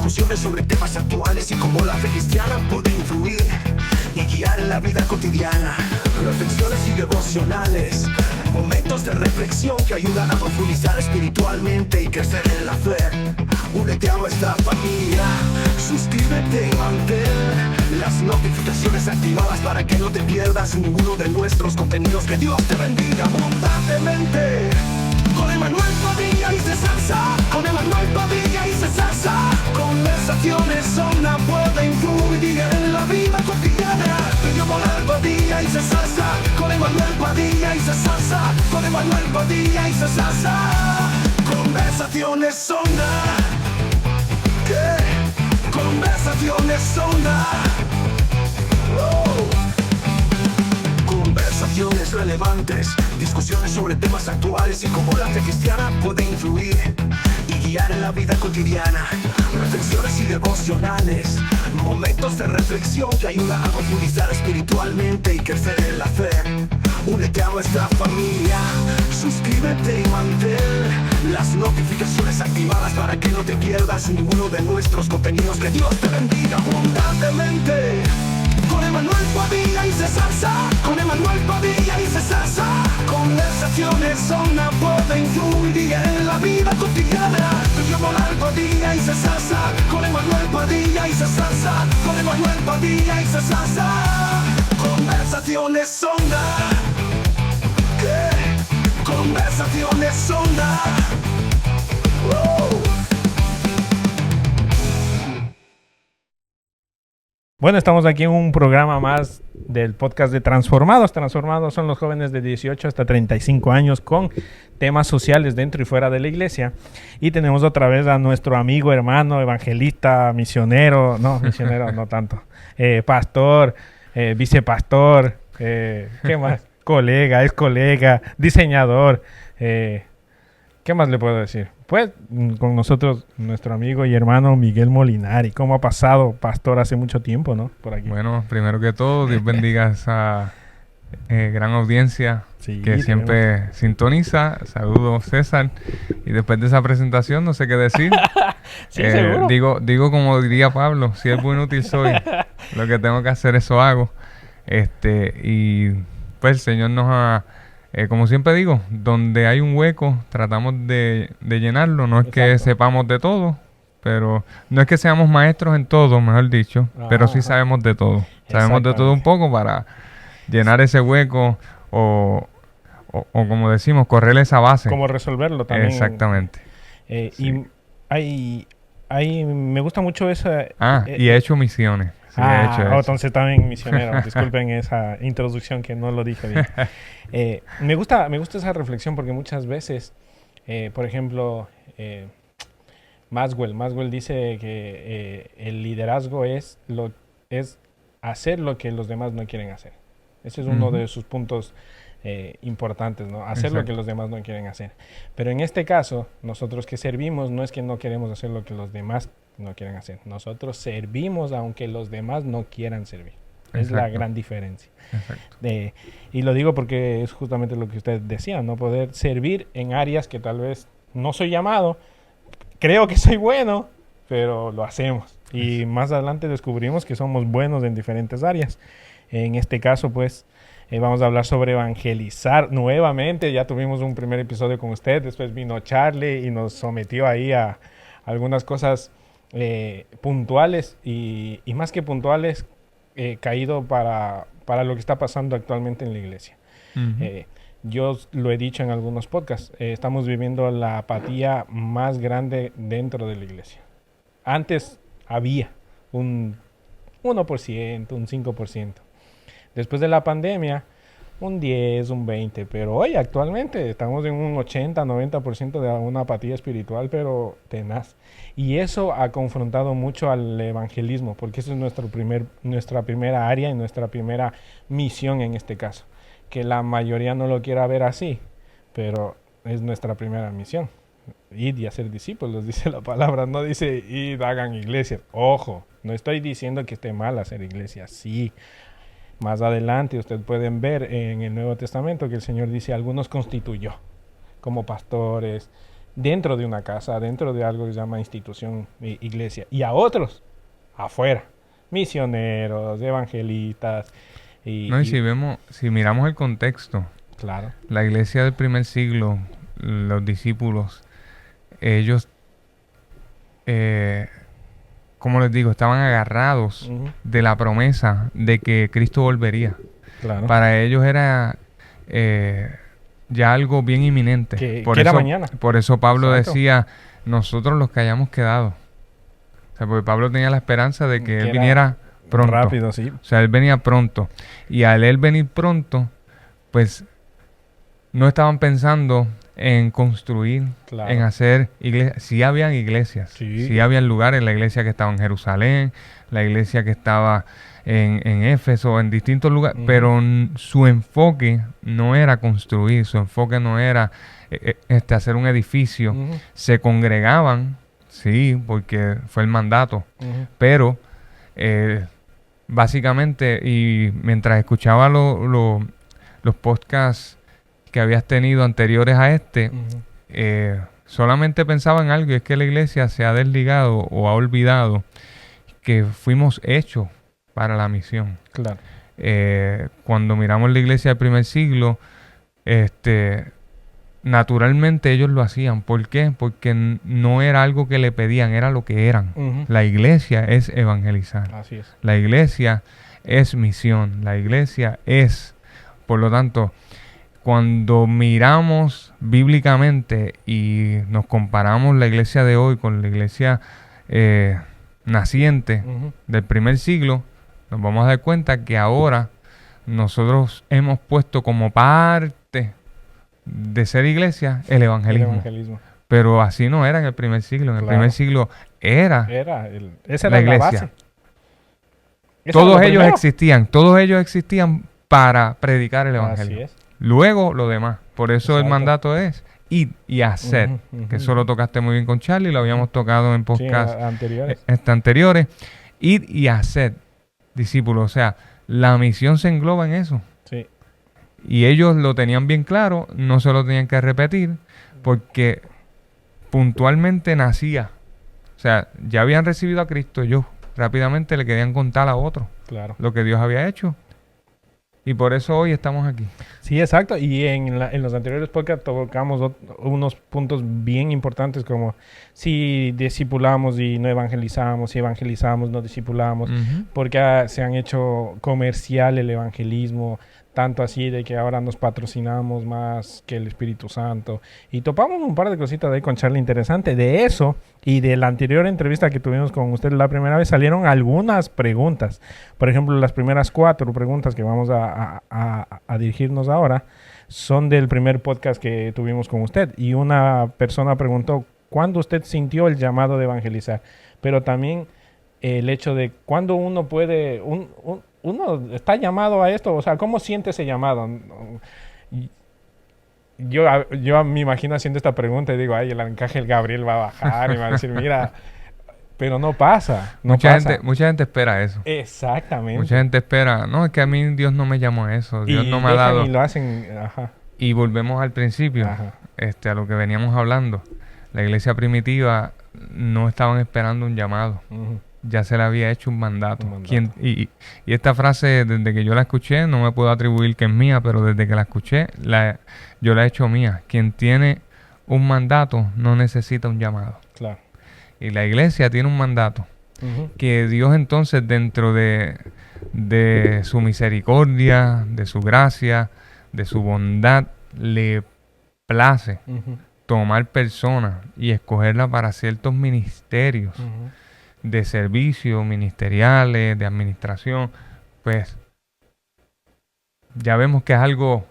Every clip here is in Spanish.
discusiones sobre temas actuales y cómo la fe cristiana puede influir y guiar en la vida cotidiana. Reflexiones y devocionales, momentos de reflexión que ayudan a profundizar espiritualmente y crecer en la fe. Únete a nuestra familia, suscríbete y mantén las notificaciones activadas para que no te pierdas ninguno de nuestros contenidos. Que Dios te bendiga abundantemente. Con Emanuel Padilla y César Sá, con Emanuel Padilla y César Sá. Conversaciones Zona puede influir en la vida cotidiana. Con Emanuel Padilla y César Sá, con Emanuel Padilla y César Sá, con Emanuel Padilla y César Sá. Conversaciones Zona. Conversaciones Zona. Conversaciones relevantes, discusiones sobre temas actuales y cómo la fe cristiana puede influir y guiar en la vida cotidiana. Reflexiones y devocionales, momentos de reflexión que ayudan a profundizar espiritualmente y crecer en la fe. Únete a nuestra familia, suscríbete y mantén las notificaciones activadas para que no te pierdas ninguno de nuestros contenidos. Que Dios te bendiga abundantemente. Con Emanuel Padilla y César Sá, con Emanuel Padilla y César Sá. Conversaciones Zona puede influir en la vida cotidiana. Con Emanuel Padilla y César Sá, con Emanuel Padilla y César Sá, con Emanuel Padilla y César Sá. Conversaciones Zona. Conversaciones Zona. Bueno, estamos aquí en un programa más del podcast de Transformados. Transformados son los jóvenes de 18 hasta 35 años con temas sociales dentro y fuera de la iglesia. Y tenemos otra vez a nuestro amigo, hermano, evangelista, misionero, no tanto, pastor, vicepastor, ¿qué más? Colega, ex colega, diseñador, ¿qué más le puedo decir? Pues con nosotros, nuestro amigo y hermano Miguel Molinari. ¿Cómo ha pasado, pastor, hace mucho tiempo, no? Por aquí. Bueno, primero que todo, Dios bendiga a esa gran audiencia que siempre sintoniza. Saludos, César. Y después de esa presentación, no sé qué decir. Sí, seguro. Digo como diría Pablo, siervo inútil soy. Lo que tengo que hacer, eso hago. Y pues el Señor nos ha... como siempre digo, donde hay un hueco, tratamos de llenarlo. No es que sepamos de todo, pero no es que seamos maestros en todo, mejor dicho, pero sí sabemos de todo. Sabemos de todo un poco para llenar ese hueco o como decimos, correr esa base. Como resolverlo también. Exactamente. Sí. Y me gusta mucho esa... y he hecho misiones. Sí, entonces también misionero. Disculpen esa introducción que no lo dije bien. Me gusta esa reflexión porque muchas veces, por ejemplo, Maswell dice que el liderazgo es hacer lo que los demás no quieren hacer. Ese es uno de sus puntos importantes, ¿no? Hacer lo que los demás no quieren hacer. Pero en este caso, nosotros que servimos no es que no queremos hacer lo que los demás no quieren hacer. Nosotros servimos aunque los demás no quieran servir. Es la gran diferencia. Y lo digo porque es justamente lo que usted decía, ¿no? Poder servir en áreas que tal vez no soy llamado, creo que soy bueno, pero lo hacemos. Y más adelante descubrimos que somos buenos en diferentes áreas. En este caso, pues, vamos a hablar sobre evangelizar nuevamente. Ya tuvimos un primer episodio con usted, después vino Charlie y nos sometió ahí a algunas cosas puntuales y más que puntuales, caído para lo que está pasando actualmente en la iglesia. Yo lo he dicho en algunos podcasts, estamos viviendo la apatía más grande dentro de la iglesia. Antes había un 1%, un 5%. Después de la pandemia, un 10, un 20%. Pero hoy actualmente estamos en un 80, 90% de una apatía espiritual, pero tenaz. Y eso ha confrontado mucho al evangelismo, porque esa es nuestra primera área y nuestra primera misión en este caso. Que la mayoría no lo quiera ver así, pero es nuestra primera misión. Id y hacer discípulos, dice la palabra, no dice id, hagan iglesias. Ojo, no estoy diciendo que esté mal hacer iglesias, sí. Más adelante ustedes pueden ver en el Nuevo Testamento que el Señor dice algunos constituyó como pastores, dentro de una casa, dentro de algo que se llama institución, iglesia, y a otros afuera, misioneros, evangelistas. No, y si miramos el contexto, Claro. la iglesia del primer siglo, los discípulos, ellos, como les digo, estaban agarrados Ujú. de la promesa de que Cristo volvería. Claro. Para ellos era ya algo bien inminente. Que era mañana. Por eso Pablo Exacto. decía, nosotros los que hayamos quedado. O sea, porque Pablo tenía la esperanza de que Que él era viniera pronto. Rápido, sí. O sea, él venía pronto. Y al él venir pronto, pues no estaban pensando en construir, Claro. en hacer iglesias. Sí habían iglesias, Sí. sí habían lugares, la iglesia que estaba en Jerusalén, la iglesia que estaba en Éfeso, en distintos lugares, Ujú. pero su enfoque no era construir, su enfoque no era hacer un edificio. Ujú. Se congregaban, sí, porque fue el mandato, Ujú. pero básicamente, y mientras escuchaba los podcasts que habías tenido anteriores a este, Ujú. solamente pensaba en algo, y es que la iglesia se ha desligado o ha olvidado que fuimos hechos para la misión. Claro. Cuando miramos la iglesia del primer siglo, naturalmente ellos lo hacían. ¿Por qué? Porque no era algo que le pedían, era lo que eran. Ujú. La iglesia es evangelizar. Así es. La iglesia es misión. La iglesia es, por lo tanto, cuando miramos bíblicamente y nos comparamos la iglesia de hoy con la iglesia naciente Ujú. del primer siglo, nos vamos a dar cuenta que ahora nosotros hemos puesto como parte de ser iglesia el El evangelismo. evangelismo. Pero así no era en el primer siglo. En el Claro. primer siglo era Esa la era la iglesia. base. Esa era lo Todos ellos existían para predicar el primero. evangelio. Así es. Luego lo demás. Por eso el Exacto. mandato es ir y hacer. Ujú, ujú. Que eso lo tocaste muy bien con Charlie, lo habíamos tocado en Sí, podcast anteriores. anteriores. Ir y hacer discípulos. O sea, la misión se engloba en eso. Sí. Y ellos lo tenían bien claro, no se lo tenían que repetir, porque puntualmente nacía. O sea, ya habían recibido a Cristo, ellos rápidamente le querían contar a otros Claro. lo que Dios había hecho. Y por eso hoy estamos aquí. Sí, exacto. Y en los anteriores podcasts tocamos unos puntos bien importantes como si discipulamos y no evangelizamos, si evangelizamos, no discipulamos, Ujú. porque se han hecho comercial el evangelismo, tanto así de que ahora nos patrocinamos más que el Espíritu Santo. Y topamos un par de cositas ahí con Charlie interesante. De eso y de la anterior entrevista que tuvimos con usted la primera vez salieron algunas preguntas. Por ejemplo, las primeras 4 preguntas que vamos a dirigirnos ahora son del primer podcast que tuvimos con usted. Y una persona preguntó, ¿cuándo usted sintió el llamado de evangelizar? Pero también el hecho de cuándo uno puede... uno está llamado a esto, o sea, ¿cómo siente ese llamado? Y yo me imagino haciendo esta pregunta y digo, ay, el Arcángel Gabriel va a bajar y va a decir, mira, pero no pasa, no pasa. Mucha gente espera eso. Exactamente. Mucha gente espera, no, es que a mí Dios no me llamó a eso, Dios y no me ha dejan dado. y lo hacen, ajá, Y volvemos al principio, ajá. a lo que veníamos hablando. La iglesia primitiva no estaban esperando un llamado. Ujú. Ya se le había hecho un mandato. Un mandato. Y esta frase, desde que yo la escuché, no me puedo atribuir que es mía, pero desde que la escuché, yo la he hecho mía. Quien tiene un mandato no necesita un llamado. Claro. Y la iglesia tiene un mandato. Ujú. Que Dios entonces, dentro de su misericordia, de su gracia, de su bondad, le place Ujú. tomar personas y escogerlas para ciertos ministerios Ujú. de servicio, ministeriales, de administración, pues ya vemos que es algo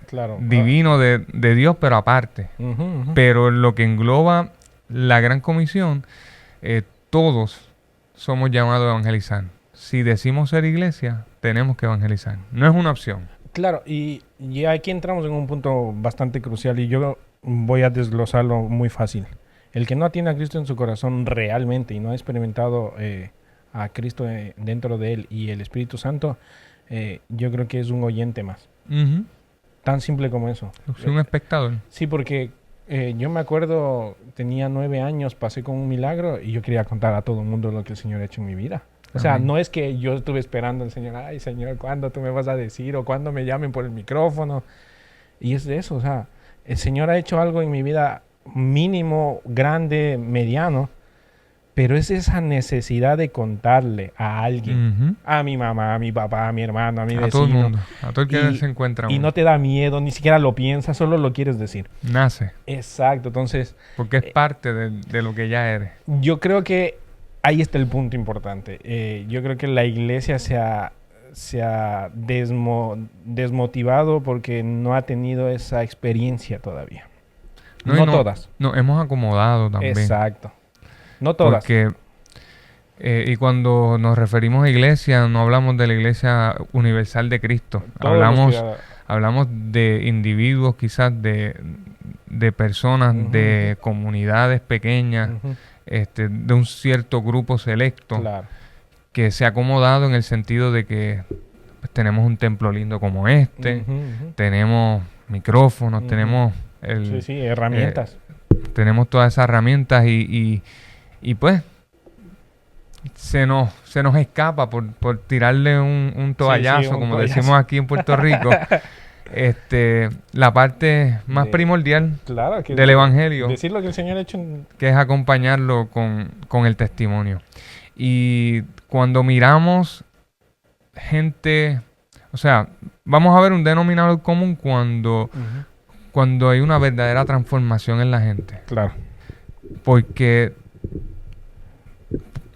Claro. divino de Dios, pero aparte. Ujú, ujú. Pero en lo que engloba la Gran Comisión, todos somos llamados a evangelizar. Si decimos ser iglesia, tenemos que evangelizar. No es una opción. Claro, y aquí entramos en un punto bastante crucial y yo voy a desglosarlo muy fácil. El que no tiene a Cristo en su corazón realmente y no ha experimentado a Cristo dentro de él y el Espíritu Santo, yo creo que es un oyente más. Ujú. Tan simple como eso. Soy un espectador. Sí, porque Yo me acuerdo, tenía 9 años, pasé con un milagro y yo quería contar a todo el mundo lo que el Señor ha hecho en mi vida. O sea, Amén. no es que yo estuve esperando al Señor, ay Señor, ¿cuándo tú me vas a decir? O ¿cuándo me llamen por el micrófono? Y es de eso, o sea, el Señor ha hecho algo en mi vida mínimo, grande, mediano, pero es esa necesidad de contarle a alguien, Ujú. a mi mamá, a mi papá, a mi hermano, a mi A todo el vecino, mundo, a todo el que y- se encuentra y uno. no te da miedo, ni siquiera lo piensas, solo lo quieres decir. Nace, Exacto, entonces porque es parte de lo que ya eres. yo creo que ahí está el punto importante. Yo creo que la iglesia se ha desmotivado porque no ha tenido esa experiencia todavía. Y No todas. Nos hemos acomodado también. Exacto. No todas. Porque, y cuando nos referimos a iglesia, no hablamos de la iglesia universal de Cristo. Todos los Hablamos, que- hablamos de individuos, quizás de personas, Ujú, de comunidades pequeñas, Ujú, de un cierto grupo selecto, claro. que se ha acomodado en el sentido de que pues, tenemos un templo lindo como este, Ujú, ujú. tenemos micrófonos, Ujú. tenemos Sí, sí, herramientas. tenemos todas esas herramientas y pues se nos escapa por tirarle un toallazo, un como toallazo. decimos aquí en Puerto Rico, la parte más De- primordial Claro. Que del evangelio, decir lo que el Señor ha hecho. que es acompañarlo con el testimonio. Y cuando miramos gente, o sea, vamos a ver un denominador común cuando hay una verdadera transformación en la gente. Claro. Porque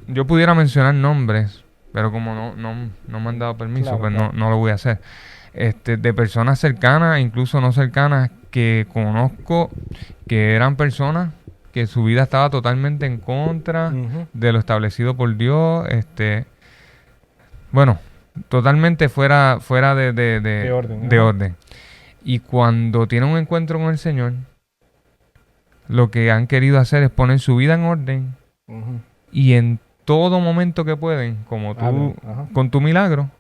yo pudiera mencionar nombres, pero como no me han dado permiso, Claro, pues claro. no lo voy a hacer. De personas cercanas, incluso no cercanas, que conozco, que eran personas que su vida estaba totalmente en contra Ujú. de lo establecido por Dios, bueno, totalmente fuera De orden, de ajá. orden. Y cuando tienen un encuentro con el Señor, lo que han querido hacer es poner su vida en orden Ujú. y en todo momento que pueden, como tú, Hablan, ajá. con tu milagro,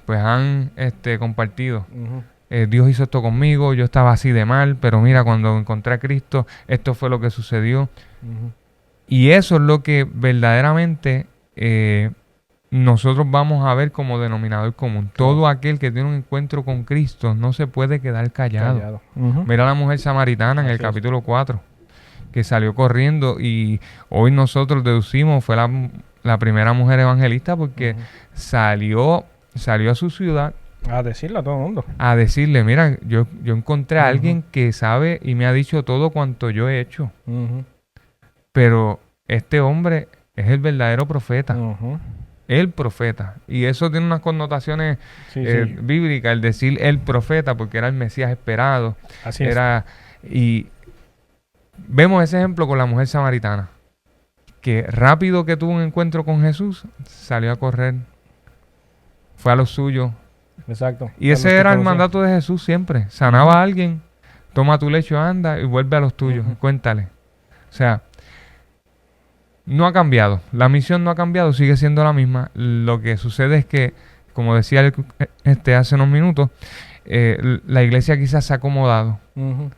pues han compartido. Ujú. Dios hizo esto conmigo, yo estaba así de mal, pero mira, cuando encontré a Cristo, esto fue lo que sucedió. Ujú. Y eso es lo que verdaderamente nosotros vamos a ver como denominador común. Todo aquel que tiene un encuentro con Cristo no se puede quedar callado. Callado. Ujú. Mira a la mujer samaritana en el Así es. capítulo 4, que salió corriendo y hoy nosotros deducimos fue la primera mujer evangelista porque Ujú. salió a su ciudad A decirlo a todo el mundo. a decirle, mira, yo encontré a Ujú. alguien que sabe y me ha dicho todo cuanto yo he hecho, Ujú. pero este hombre es el verdadero profeta, Ujú. el profeta. Y eso tiene unas connotaciones Sí, sí. bíblicas, el decir el profeta, porque era el Mesías esperado. Así es. Y vemos ese ejemplo con la mujer samaritana, que rápido que tuvo un encuentro con Jesús, salió a correr, fue a lo suyo. Exacto. Y A ese los que era el conocían. mandato de Jesús siempre. Sanaba a alguien, toma tu lecho, anda y vuelve a los tuyos, Ujú. cuéntale. O sea, no ha cambiado. La misión no ha cambiado, sigue siendo la misma. Lo que sucede es que, como decía hace unos minutos, la iglesia quizás se ha acomodado Ujú.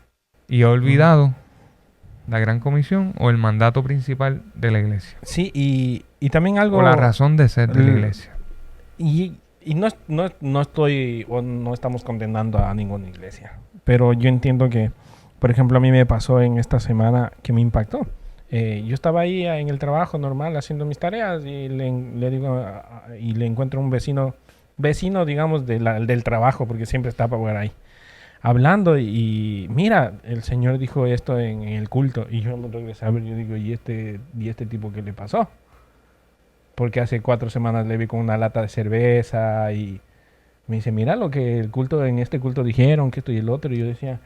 y ha olvidado la gran comisión o el mandato principal de la iglesia. Sí, y también algo... O la razón de ser de la el- iglesia. Y no estoy o no estamos condenando a ninguna iglesia. Pero yo entiendo que, por ejemplo, a mí me pasó en esta semana que me impactó. Yo estaba ahí en el trabajo normal haciendo mis tareas y le digo y le encuentro un vecino digamos del trabajo porque siempre está por ahí hablando y mira, el Señor dijo esto en el culto y yo lo regresé a ver, yo digo, ¿y este tipo qué le pasó? Porque hace 4 semanas le vi con una lata de cerveza y me dice, mira lo que en este culto dijeron, que esto y el otro. Y yo decía,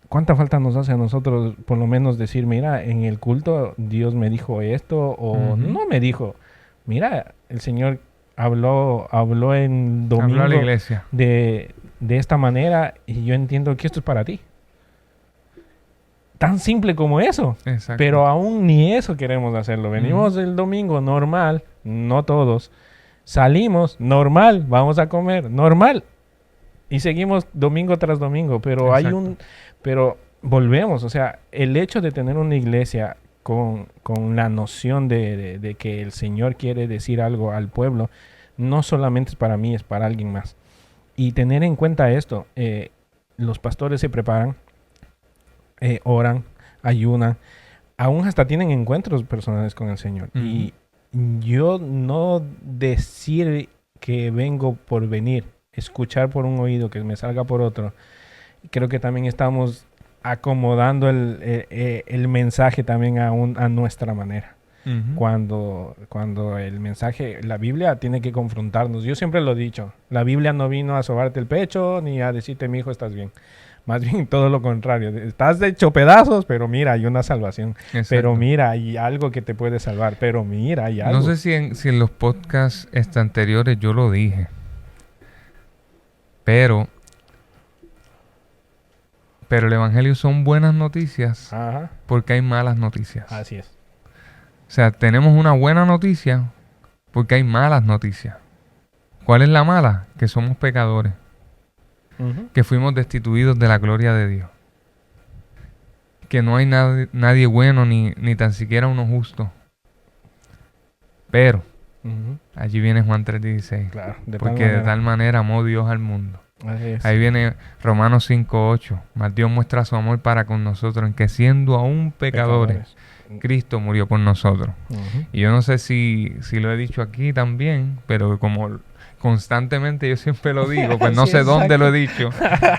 ¿cuánta falta nos hace a nosotros por lo menos decir, mira, en el culto Dios me dijo esto o Ujú. no me dijo? Mira, el Señor habló en domingo Habló a la iglesia. de esta manera y yo entiendo que esto es para ti. Tan simple como eso. Exacto. Pero aún ni eso queremos hacerlo. Venimos el domingo normal, no todos. Salimos normal, vamos a comer normal. Y seguimos domingo tras domingo. Pero Exacto. pero volvemos, o sea, el hecho de tener una iglesia con la noción de que el Señor quiere decir algo al pueblo, no solamente es para mí, es para alguien más. Y tener en cuenta esto, los pastores se preparan, oran, ayunan, aún hasta tienen encuentros personales con el Señor. Ujú. Y yo no decir que vengo por venir, escuchar por un oído, que me salga por otro, creo que también estamos acomodando el mensaje también a nuestra manera. Ujú. Cuando el mensaje, la Biblia tiene que confrontarnos. Yo siempre lo he dicho, la Biblia no vino a sobarte el pecho ni a decirte, mi hijo, estás bien. Más bien todo lo contrario. Estás hecho pedazos, pero mira, hay una salvación. Exacto. Pero mira, hay algo que te puede salvar. Pero mira, hay algo. No sé si en los podcasts anteriores yo lo dije, pero el Evangelio son buenas noticias Ajá, porque hay malas noticias. así es. O sea, tenemos una buena noticia porque hay malas noticias. ¿Cuál es la mala? Que somos pecadores, Ujú. que fuimos destituidos de la gloria de Dios, que no hay nadie bueno ni tan siquiera uno justo. Pero Ujú. allí viene Juan 3:16. Claro, de tal Porque de manera. tal manera amó Dios al mundo. Así es. Ahí viene Romanos 5:8. Mas Dios muestra su amor para con nosotros, en que siendo aún pecadores, Cristo murió por nosotros. Ujú. Y yo no sé si lo he dicho aquí también, pero como constantemente yo siempre lo digo, pues no Sí, sé dónde exacto. lo he dicho.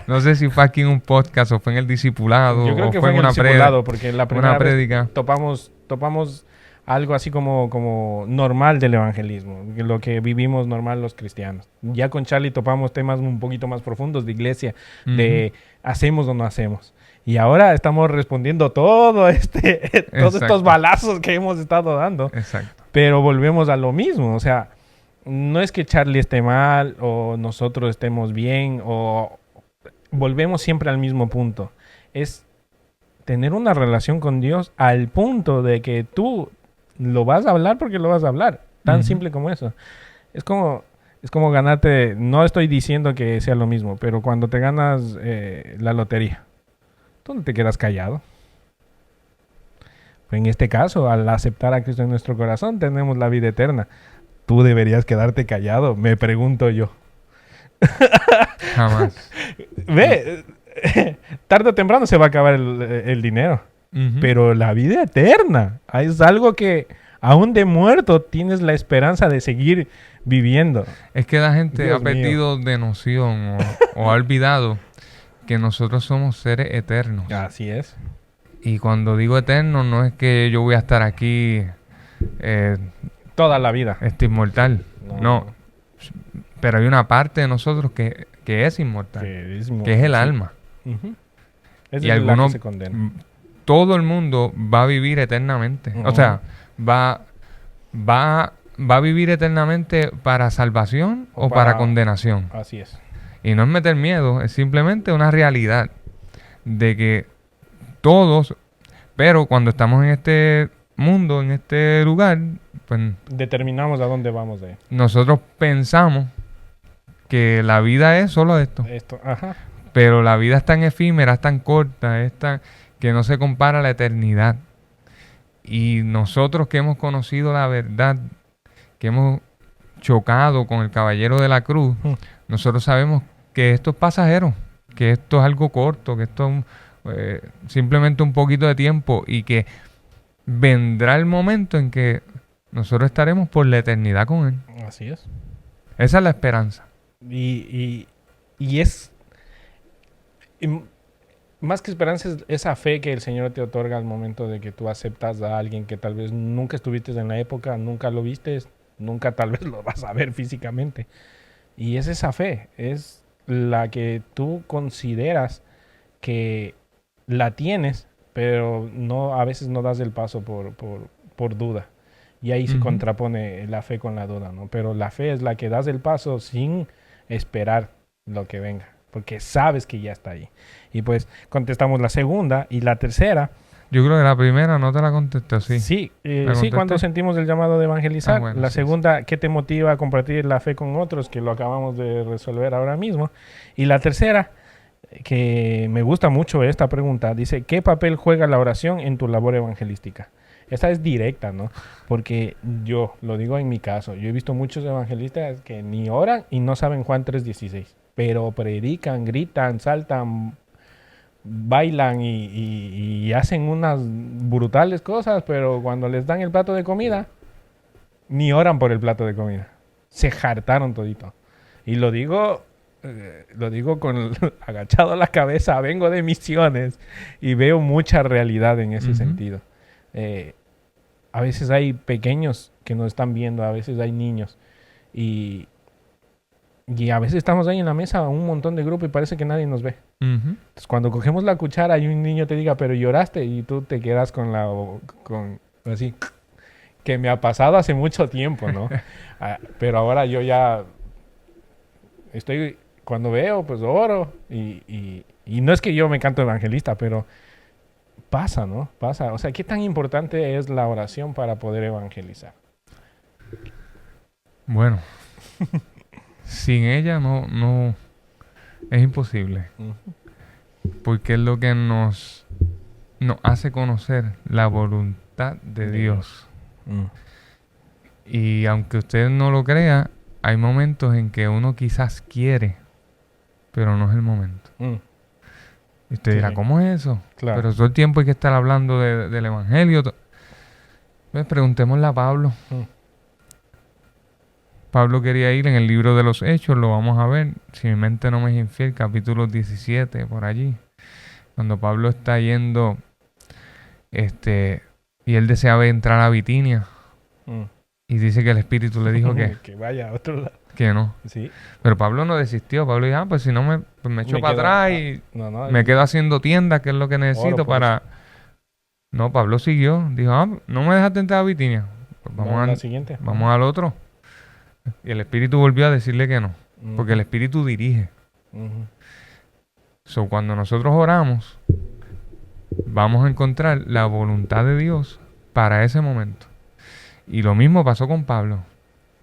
No sé si fue aquí en un podcast o fue en el discipulado Yo creo o que fue fue en en el una discipulado, porque la primera una vez prédica. topamos algo así como normal del evangelismo, lo que vivimos normal los cristianos. Ya con Charlie topamos temas un poquito más profundos de iglesia, de hacemos o no hacemos. Y ahora estamos respondiendo todos Exacto. estos balazos que hemos estado dando. Exacto. Pero volvemos a lo mismo, o sea, no es que Charlie esté mal o nosotros estemos bien, o volvemos siempre al mismo punto. Es tener una relación con Dios al punto de que tú lo vas a hablar porque lo vas a hablar. Tan Ujú. simple como eso. Es como ganarte, no estoy diciendo que sea lo mismo, pero cuando te ganas la lotería, tú no te quedas callado. En este caso, al aceptar a Cristo en nuestro corazón, tenemos la vida eterna. Tú deberías quedarte callado, me pregunto yo. Jamás. Ve, tarde o temprano se va a acabar el dinero. Ujú. Pero la vida eterna es algo que aún de muerto tienes la esperanza de seguir viviendo. Es que la gente Dios ha perdido de noción o ha olvidado que nosotros somos seres eternos. Así es. Y cuando digo eterno, no es que yo voy a estar aquí Toda la vida. inmortal. No. Pero hay una parte de nosotros que es inmortal, que es el alma. Ujú. Y Esa es la que algunos, se condena. todo el mundo va a vivir eternamente. O sea, va a vivir eternamente para salvación o para condenación. Así es. Y no es meter miedo, es simplemente una realidad de que todos, pero cuando estamos en este mundo, en este lugar, pues Determinamos a dónde vamos de nosotros pensamos que la vida es solo esto. esto. Ajá. Pero la vida es tan efímera, es tan corta, que no se compara a la eternidad. Y nosotros que hemos conocido la verdad, que hemos chocado con el caballero de la cruz, nosotros sabemos que esto es pasajero, que esto es algo corto, que esto es simplemente un poquito de tiempo y que vendrá el momento en que nosotros estaremos por la eternidad con Él. Así es. Esa es la esperanza. Y es... y más que esperanza es esa fe que el Señor te otorga al momento de que tú aceptas a alguien que tal vez nunca estuviste en la época, nunca lo viste, nunca tal vez lo vas a ver físicamente. Y es esa fe, es la que tú consideras que la tienes, pero no, a veces no das el paso por duda. Y ahí se Ujú. contrapone la fe con la duda, ¿no? Pero la fe es la que das el paso sin esperar lo que venga, porque sabes que ya está ahí. Y pues contestamos la segunda y la tercera. Yo creo que la primera no te la contesté, sí. Sí, ¿La sí, cuando contesté? sentimos el llamado de evangelizar. Ah, bueno, La sí, segunda, ¿qué te motiva a compartir la fe con otros? Que lo acabamos de resolver ahora mismo. Y la tercera, que me gusta mucho esta pregunta. Dice, ¿qué papel juega la oración en tu labor evangelística? Esta es directa, ¿no? Porque yo, lo digo en mi caso, yo he visto muchos evangelistas que ni oran y no saben Juan 3:16, pero predican, gritan, saltan, bailan y hacen unas brutales cosas, pero cuando les dan el plato de comida, ni oran por el plato de comida. Se hartaron todito. Y lo digo con agachado la cabeza, vengo de misiones y veo mucha realidad en ese sentido. A veces hay pequeños que nos están viendo, a veces hay niños y a veces estamos ahí en la mesa, un montón de grupo y parece que nadie nos ve. Entonces, cuando cogemos la cuchara y un niño te diga, pero lloraste, y tú te quedas con así, que me ha pasado hace mucho tiempo, ¿no? Pero ahora yo ya estoy, cuando veo, pues oro y no es que yo me canto evangelista, pero pasa, ¿no? Pasa. O sea, ¿qué tan importante es la oración para poder evangelizar? Bueno, sin ella no es imposible. Porque es lo que nos hace conocer la voluntad de Dios. Y aunque usted no lo crea, hay momentos en que uno quizás quiere, pero no es el momento. Y usted dirá, ¿cómo es eso? Claro. Pero todo el tiempo hay que estar hablando del evangelio. Pues preguntémosle a Pablo. Pablo quería ir en el libro de los Hechos, lo vamos a ver, si mi mente no me es infiel, capítulo 17, por allí. Cuando Pablo está yendo, y él deseaba entrar a Bitinia. Y dice que el Espíritu le dijo que vaya a otro lado. Que no. Sí. Pero Pablo no desistió. Pablo dijo, pues si no me echo para atrás y me quedo haciendo tiendas, que es lo que necesito para... No, Pablo siguió. Dijo, no me dejaste entrar a Bitinia. Pues vamos a la siguiente. Vamos al otro. Y el Espíritu volvió a decirle que no. Porque el Espíritu dirige. So, cuando nosotros oramos, vamos a encontrar la voluntad de Dios para ese momento. Y lo mismo pasó con Pablo.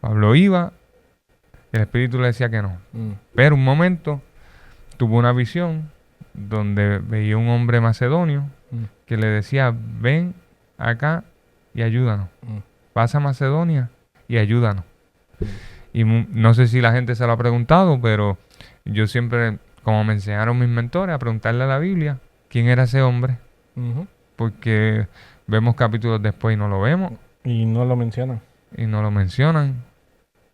Pablo iba, el Espíritu le decía que no. Pero un momento tuvo una visión donde veía un hombre macedonio que le decía, ven acá y ayúdanos. Pasa a Macedonia y ayúdanos. Y no sé si la gente se lo ha preguntado, pero yo siempre, como me enseñaron mis mentores, a preguntarle a la Biblia quién era ese hombre. Porque vemos capítulos después y no lo vemos. Y no lo mencionan.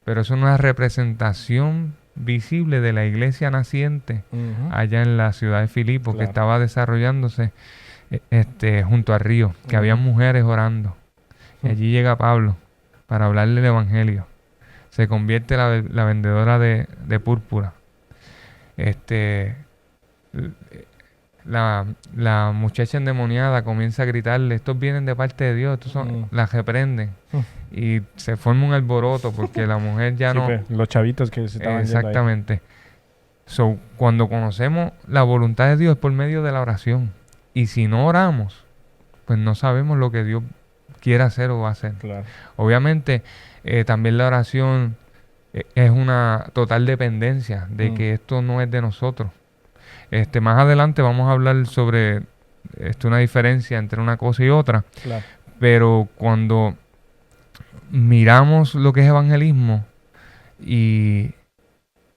Pero es una representación visible de la iglesia naciente allá en la ciudad de Filipo, que estaba desarrollándose junto al río, que había mujeres orando. Y allí llega Pablo para hablarle del evangelio. Se convierte la vendedora de púrpura. La muchacha endemoniada comienza a gritarle, estos vienen de parte de Dios, estos son, las reprenden. Y se forma un alboroto porque la mujer ya no... Pues, los chavitos que se estaban yendo ahí. Exactamente. So, cuando conocemos la voluntad de Dios es por medio de la oración. Y si no oramos, pues no sabemos lo que Dios quiere hacer o va a hacer. Claro. Obviamente, también la oración es una total dependencia de que esto no es de nosotros. Más adelante vamos a hablar sobre una diferencia entre una cosa y otra. Claro. Pero cuando miramos lo que es evangelismo y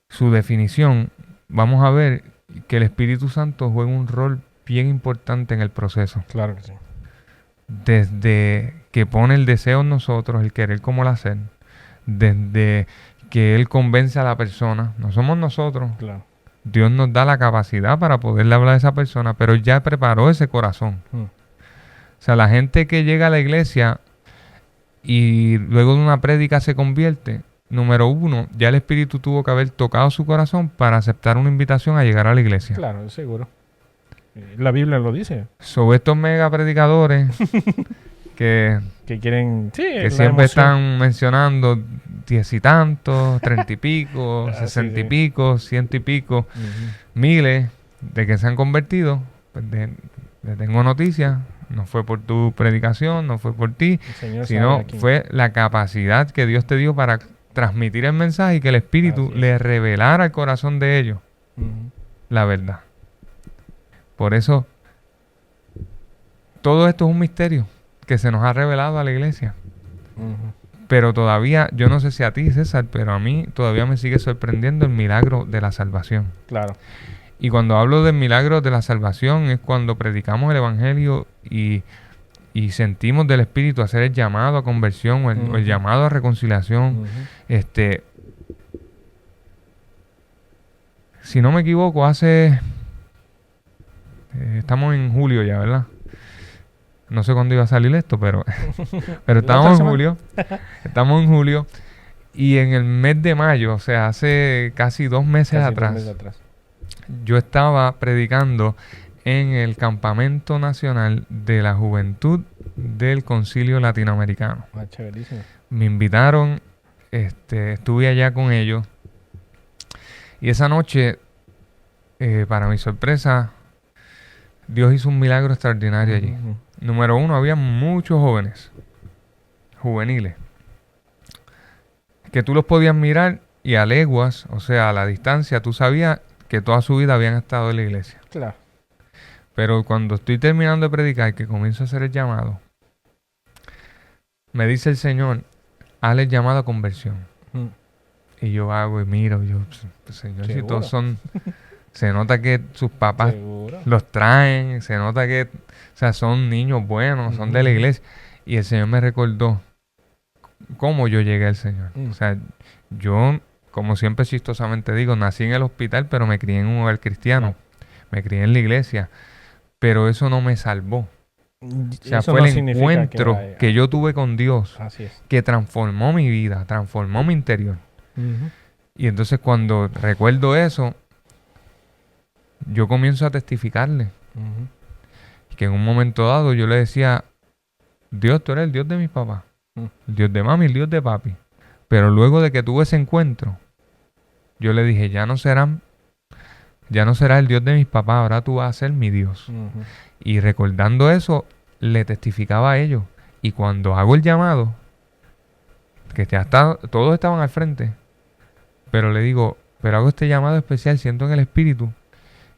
su definición, vamos a ver que el Espíritu Santo juega un rol bien importante en el proceso. Claro que sí. Desde que pone el deseo en nosotros, el querer como el hacer, desde que Él convence a la persona, no somos nosotros. Claro. Dios nos da la capacidad para poderle hablar a esa persona, pero ya preparó ese corazón. O sea, la gente que llega a la iglesia y luego de una prédica se convierte, número uno, ya el Espíritu tuvo que haber tocado su corazón para aceptar una invitación a llegar a la iglesia. Claro, seguro. La Biblia lo dice. Sobre estos mega predicadores que quieren... Sí, que siempre están mencionando 10 y tantos, 30 y pico, 60 y pico, 100 y pico, miles de que se han convertido. Pues le tengo noticias. No fue por tu predicación, no fue por ti, sino fue la capacidad que Dios te dio para transmitir el mensaje y que el Espíritu le revelara al corazón de ellos la verdad. Por eso, todo esto es un misterio que se nos ha revelado a la iglesia. Pero todavía, yo no sé si a ti, César, pero a mí todavía me sigue sorprendiendo el milagro de la salvación. Claro. Y cuando hablo del milagro de la salvación es cuando predicamos el evangelio y sentimos del Espíritu hacer el llamado a conversión o el llamado a reconciliación. Si no me equivoco, estamos en julio ya, ¿verdad? No sé cuándo iba a salir esto, pero estamos en julio. Estamos en julio. Y en el mes de mayo, o sea, hace casi 2 meses atrás, yo estaba predicando en el Campamento Nacional de la Juventud del Concilio Latinoamericano. Chéverísimo. Me invitaron, estuve allá con ellos. Y esa noche, para mi sorpresa, Dios hizo un milagro extraordinario allí. Número 1, había muchos jóvenes, juveniles, que tú los podías mirar y a leguas, o sea, a la distancia, tú sabías que toda su vida habían estado en la iglesia. Claro. Pero cuando estoy terminando de predicar, que comienzo a hacer el llamado, me dice el Señor, hazle el llamado a conversión. Y yo hago y miro, Señor, si todos son... Se nota que sus papás los traen, se nota que, o sea, son niños buenos, son de la iglesia. Y el Señor me recordó cómo yo llegué al Señor. O sea, yo, como siempre chistosamente digo, nací en el hospital, pero me crié en un hogar cristiano. Me crié en la iglesia. Pero eso no me salvó. O sea, eso fue no el significa encuentro que yo tuve con Dios, que transformó mi vida, transformó mi interior. Y entonces cuando recuerdo eso, yo comienzo a testificarle. Que en un momento dado yo le decía, Dios, tú eres el Dios de mis papás, el Dios de mami, el Dios de papi. Pero luego de que tuve ese encuentro, yo le dije, ya no será el Dios de mis papás, ahora tú vas a ser mi Dios. Y recordando eso, le testificaba a ellos. Y cuando hago el llamado, que ya todos estaban al frente, pero le digo, pero hago este llamado especial, siento en el Espíritu,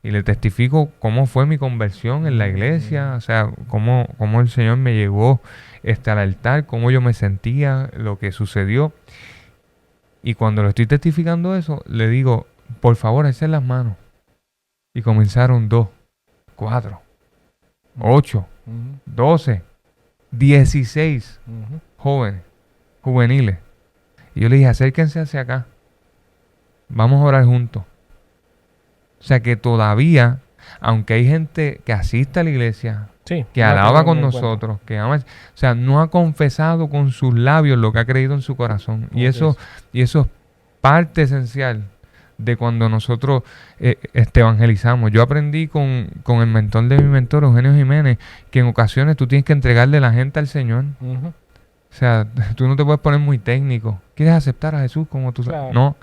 y le testifico cómo fue mi conversión en la iglesia, o sea, cómo el Señor me llevó al altar, cómo yo me sentía, lo que sucedió. Y cuando le estoy testificando eso, le digo, por favor, alcen las manos. Y comenzaron 2, 4, 8, 12, 16 jóvenes, juveniles. Y yo le dije, acérquense hacia acá. Vamos a orar juntos. O sea que todavía, aunque hay gente que asiste a la iglesia, que alaba con nosotros, que ama, o sea, no ha confesado con sus labios lo que ha creído en su corazón. Y eso es parte esencial de cuando nosotros evangelizamos. Yo aprendí con el mentor de mi mentor, Eugenio Jiménez, que en ocasiones tú tienes que entregarle la gente al Señor. O sea, tú no te puedes poner muy técnico. ¿Quieres aceptar a Jesús como tú sabes? No.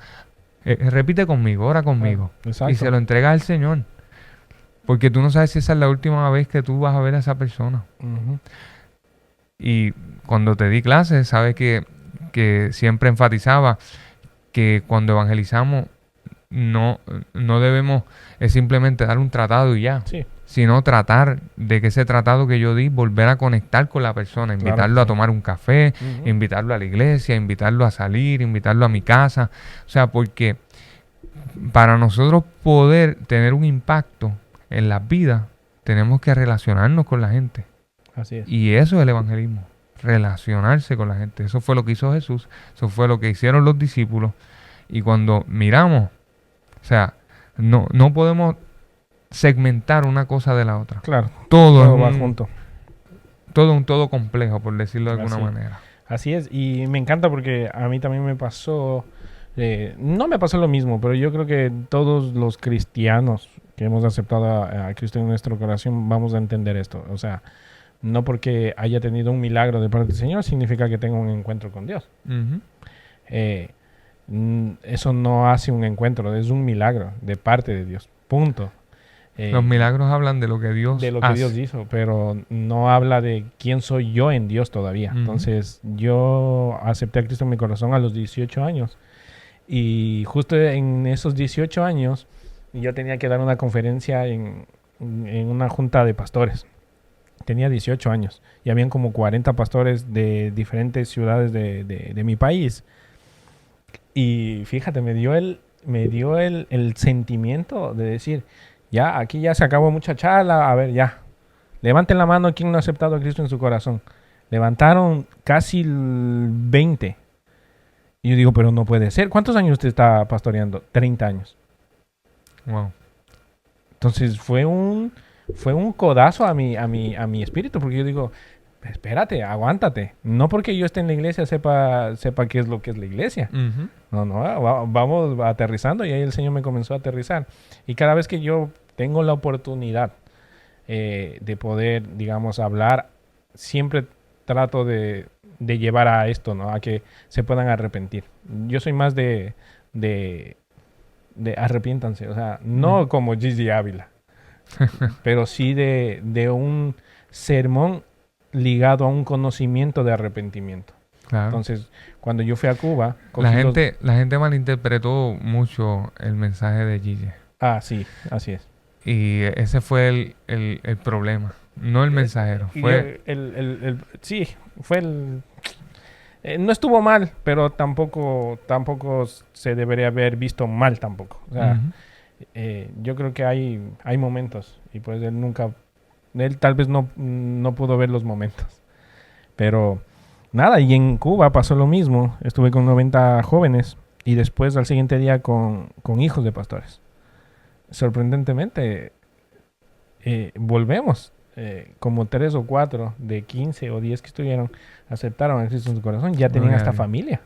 Repite conmigo, ora conmigo. Y se lo entrega al Señor. Porque tú no sabes si esa es la última vez que tú vas a ver a esa persona. Y cuando te di clases, sabes que siempre enfatizaba que cuando evangelizamos no debemos simplemente dar un tratado y ya. Sino tratar de que ese tratado que yo di, volver a conectar con la persona, invitarlo a tomar un café, invitarlo a la iglesia, invitarlo a salir, invitarlo a mi casa. O sea, porque para nosotros poder tener un impacto en las vidas, tenemos que relacionarnos con la gente. Así es. Y eso es el evangelismo, relacionarse con la gente. Eso fue lo que hizo Jesús, eso fue lo que hicieron los discípulos. Y cuando miramos, o sea, no podemos segmentar una cosa de la otra. Claro. Todo va junto. Todo complejo, por decirlo de alguna manera. Así es. Y me encanta porque a mí también me pasó, no me pasó lo mismo, pero yo creo que todos los cristianos que hemos aceptado a Cristo en nuestro corazón vamos a entender esto. O sea, no porque haya tenido un milagro de parte del Señor significa que tenga un encuentro con Dios. Eso no hace un encuentro, es un milagro de parte de Dios. Punto. Los milagros hablan de lo que Dios hace. Dios hizo, pero no habla de quién soy yo en Dios todavía. Entonces, yo acepté a Cristo en mi corazón a los 18 años. Y justo en esos 18 años, yo tenía que dar una conferencia en en una junta de pastores. Tenía 18 años y habían como 40 pastores de diferentes ciudades de mi país. Y fíjate, me dio el sentimiento de decir, ya, aquí ya se acabó mucha charla, a ver, ya. Levanten la mano quien no ha aceptado a Cristo en su corazón. Levantaron casi 20. Y yo digo, pero no puede ser. ¿Cuántos años usted está pastoreando? 30 años. Wow. Entonces fue un codazo a mi espíritu, porque yo digo, espérate, aguántate. No porque yo esté en la iglesia sepa qué es lo que es la iglesia. Ujú. No, vamos aterrizando, y ahí el Señor me comenzó a aterrizar. Y cada vez que yo tengo la oportunidad de poder, digamos, hablar, siempre trato de llevar a esto, ¿no? A que se puedan arrepentir. Yo soy más de arrepiéntanse, o sea, no como Gigi Ávila, pero sí de un sermón ligado a un conocimiento de arrepentimiento. Claro. Entonces, cuando yo fui a Cuba... La gente malinterpretó mucho el mensaje de Gigi. Sí, así es. Y ese fue el problema. No el mensajero. Fue... Sí, fue el... no estuvo mal, pero tampoco se debería haber visto mal tampoco. O sea, yo creo que hay momentos, y pues él tal vez no pudo ver los momentos. Pero nada, y en Cuba pasó lo mismo. Estuve con 90 jóvenes y después al siguiente día con hijos de pastores. Sorprendentemente, volvemos. Como 3 o 4 de 15 o 10 que estuvieron aceptaron a Cristo en su corazón, ya tenían hasta familia.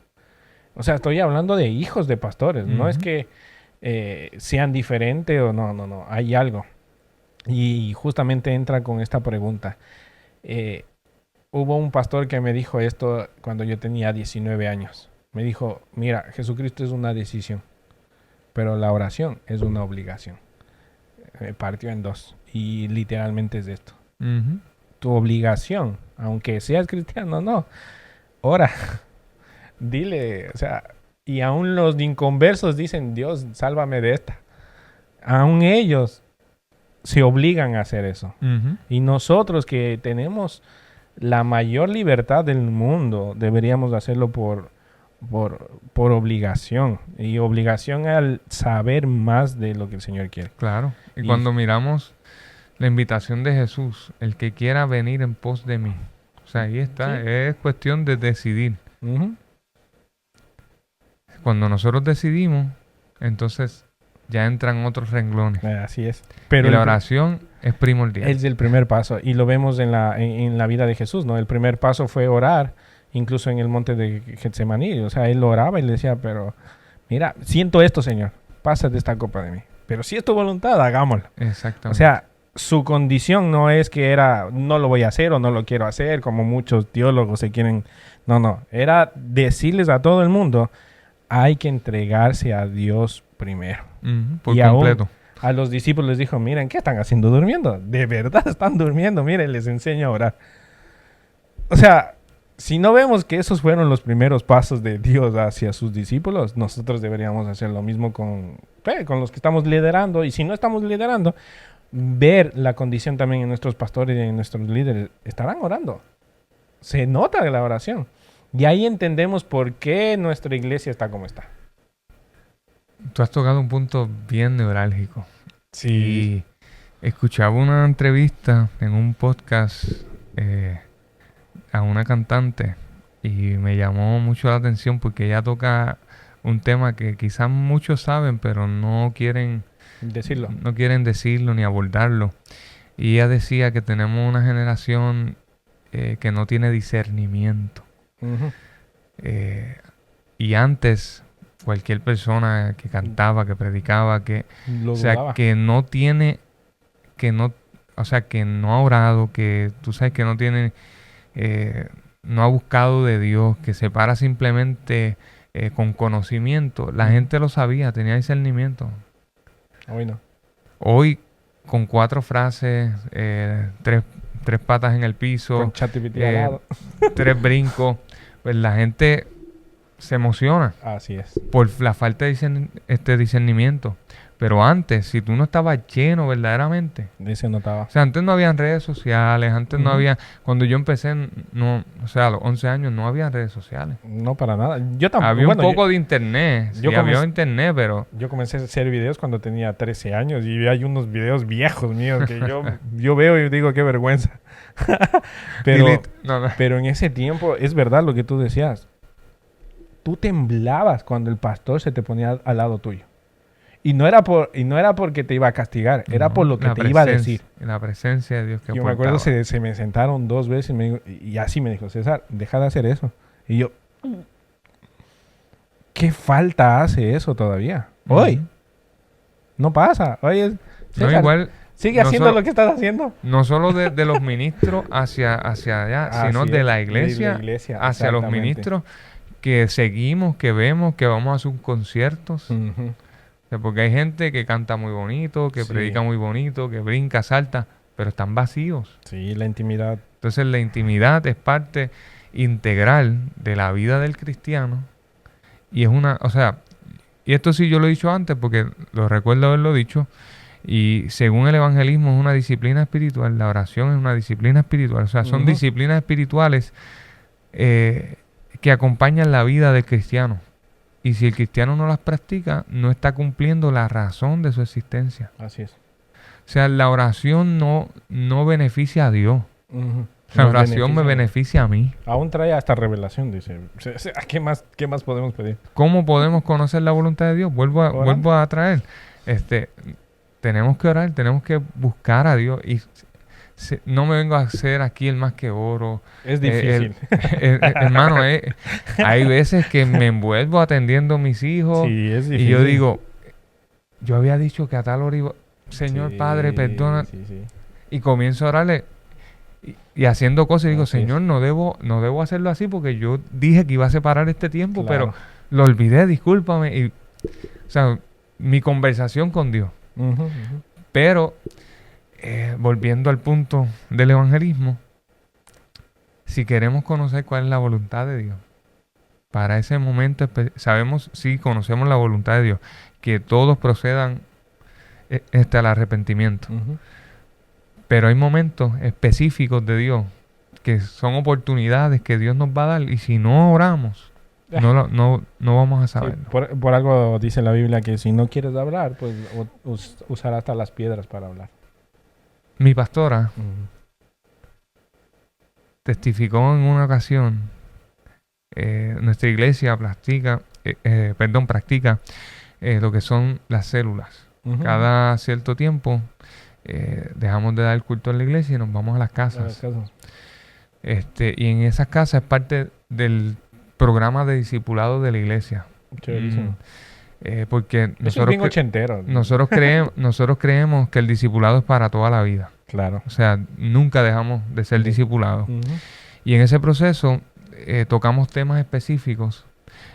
O sea, estoy hablando de hijos de pastores. No es que sean diferentes o no, hay algo. Y justamente entra con esta pregunta. Hubo un pastor que me dijo esto cuando yo tenía 19 años. Me dijo, mira, Jesucristo es una decisión, pero la oración es una obligación. Me partió en dos. Y literalmente es esto. Tu obligación, aunque seas cristiano, no. Ora. Dile, o sea, y aún los inconversos dicen, Dios, sálvame de esta. Aún ellos se obligan a hacer eso. Y nosotros que tenemos la mayor libertad del mundo, deberíamos hacerlo por obligación. Y obligación al saber más de lo que el Señor quiere. Claro. Y cuando miramos la invitación de Jesús, el que quiera venir en pos de mí. O sea, ahí está. Sí. Es cuestión de decidir. Cuando nosotros decidimos, entonces ya entran otros renglones. Así es. Pero la oración es primordial. Es el primer paso. Y lo vemos en la vida de Jesús, ¿no? El primer paso fue orar, incluso en el monte de Getsemaní. O sea, él oraba y le decía, pero mira, siento esto, Señor. Pásate esta copa de mí. Pero si es tu voluntad, hagámoslo. Exactamente. O sea, su condición no es que era, no lo voy a hacer o no lo quiero hacer, como muchos teólogos se quieren... No. Era decirles a todo el mundo, hay que entregarse a Dios primero. Por completo. A los discípulos les dijo, miren, ¿qué están haciendo durmiendo? De verdad están durmiendo, miren, les enseño a orar. O sea, si no vemos que esos fueron los primeros pasos de Dios hacia sus discípulos, nosotros deberíamos hacer lo mismo con los que estamos liderando. Y si no estamos liderando, ver la condición también en nuestros pastores y en nuestros líderes. Estarán orando. Se nota la oración. Y ahí entendemos por qué nuestra iglesia está como está. Tú has tocado un punto bien neurálgico. Sí. Y escuchaba una entrevista en un podcast a una cantante y me llamó mucho la atención porque ella toca un tema que quizás muchos saben, pero no quieren decirlo. No quieren decirlo ni abordarlo. Y ella decía que tenemos una generación que no tiene discernimiento. Y antes cualquier persona que cantaba, que predicaba, que no tiene, o sea, que no ha orado, que tú sabes que no tiene, no ha buscado de Dios, que se para simplemente con conocimiento. La gente lo sabía, tenía discernimiento. Hoy no. Hoy con 4 frases, 3 patas en el piso, con ChatGPT al lado, 3 brincos, pues la gente se emociona. Así es. Por la falta de discernimiento. Pero antes, si tú no estabas lleno verdaderamente, Se notaba. o sea, antes no habían redes sociales, antes no Ujú. había, cuando yo empecé, no, o sea, a los 11 años no había redes sociales. No, para nada. Yo tampoco. Había Bueno, un poco de internet, yo sí, había comencé- internet, pero yo comencé a hacer videos cuando tenía 13 años y hay unos videos viejos míos que yo veo y digo qué vergüenza. pero, delete. No. pero en ese tiempo es verdad lo que tú decías. Tú temblabas cuando el pastor se te ponía al lado tuyo. Y no era porque te iba a castigar, era No, por lo que la te iba a presencia- decir. La presencia de Dios que Yo me acuerdo, aportaba. se me sentaron 2 veces y así me dijo, César, deja de hacer eso. Y yo, ¿qué falta hace eso todavía? Hoy. Ujú. No pasa. Oye, No, César, igual, sigue no haciendo solo- lo que estás haciendo. no solo de los ministros hacia allá, sino Así de es, la de iglesia, la iglesia, hacia los exactamente. ministros que seguimos, que vemos, que vamos a sus conciertos. Ujú. O sea, porque hay gente que canta muy bonito, que Sí. predica muy bonito, que brinca, salta, pero están vacíos. Sí, la intimidad. Entonces la intimidad es parte integral de la vida del cristiano. Y es una, o sea, y esto sí yo lo he dicho antes porque lo recuerdo haberlo dicho. Y según el evangelismo es una disciplina espiritual, la oración es una disciplina espiritual. O sea, son Ujú. disciplinas espirituales que acompañan la vida del cristiano. Y si el cristiano no las practica, no está cumpliendo la razón de su existencia. Así es. O sea, la oración no beneficia a Dios. Ujú. La Nos oración me beneficia. beneficia a mí. Aún trae hasta revelación, dice. ¿Qué más podemos pedir? ¿Cómo podemos conocer la voluntad de Dios? Orando. Vuelvo a traer. Tenemos que orar, tenemos que buscar a Dios. Y no me vengo a hacer aquí el más que oro. Es difícil. Hermano, hay veces que me envuelvo atendiendo a mis hijos. Sí, es difícil. Y yo digo, yo había dicho que a tal hora iba, Señor Sí, Padre, perdona. Sí. Y comienzo a orarle y haciendo cosas y digo, Así es. Señor, no debo hacerlo así porque yo dije que iba a separar este tiempo, Claro. pero lo olvidé, discúlpame. O sea, mi conversación con Dios. Ujú. Pero, volviendo al punto del evangelismo, si queremos conocer cuál es la voluntad de Dios, para ese momento sabemos, sí, conocemos la voluntad de Dios, que todos procedan al arrepentimiento. Ujú. Pero hay momentos específicos de Dios que son oportunidades que Dios nos va a dar y si no oramos, no vamos a Sí, saberlo. por algo dice la Biblia que si no quieres hablar, pues usar hasta las piedras para hablar. Mi pastora testificó en una ocasión, nuestra iglesia practica lo que son las células. Ujú. Cada cierto tiempo dejamos de dar culto en la iglesia y nos vamos a las casas. Y en esas casas es parte del programa de discipulado de la iglesia. Chéverísimo. Porque Eso es bien ochentero. nosotros creemos que el discipulado es para toda la vida. Claro. O sea, nunca dejamos de ser Sí. discipulados. Ujú. Y en ese proceso tocamos temas específicos.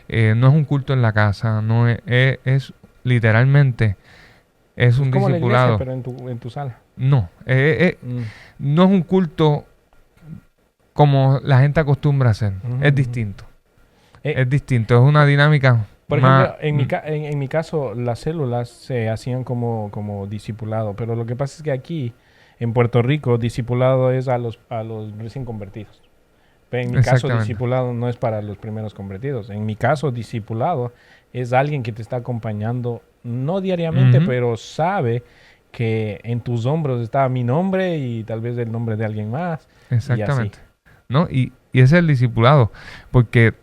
No es un culto en la casa, no es literalmente es un como la iglesia, discipulado. pero en tu sala. No, Mm. no es un culto como la gente acostumbra a hacer. Ujú, Es ujú. distinto. Eh, Es distinto, es una dinámica Por más... ejemplo, en mi caso, las células se hacían como discipulado, pero lo que pasa es que aquí, en Puerto Rico, discipulado es a los recién convertidos. Pero en mi caso, Exactamente. discipulado no es para los primeros convertidos. En mi caso, discipulado es alguien que te está acompañando, no diariamente, Ujú. pero sabe que en tus hombros está mi nombre y tal vez el nombre de alguien más. Exactamente. ¿No? Y ese es el discipulado. Porque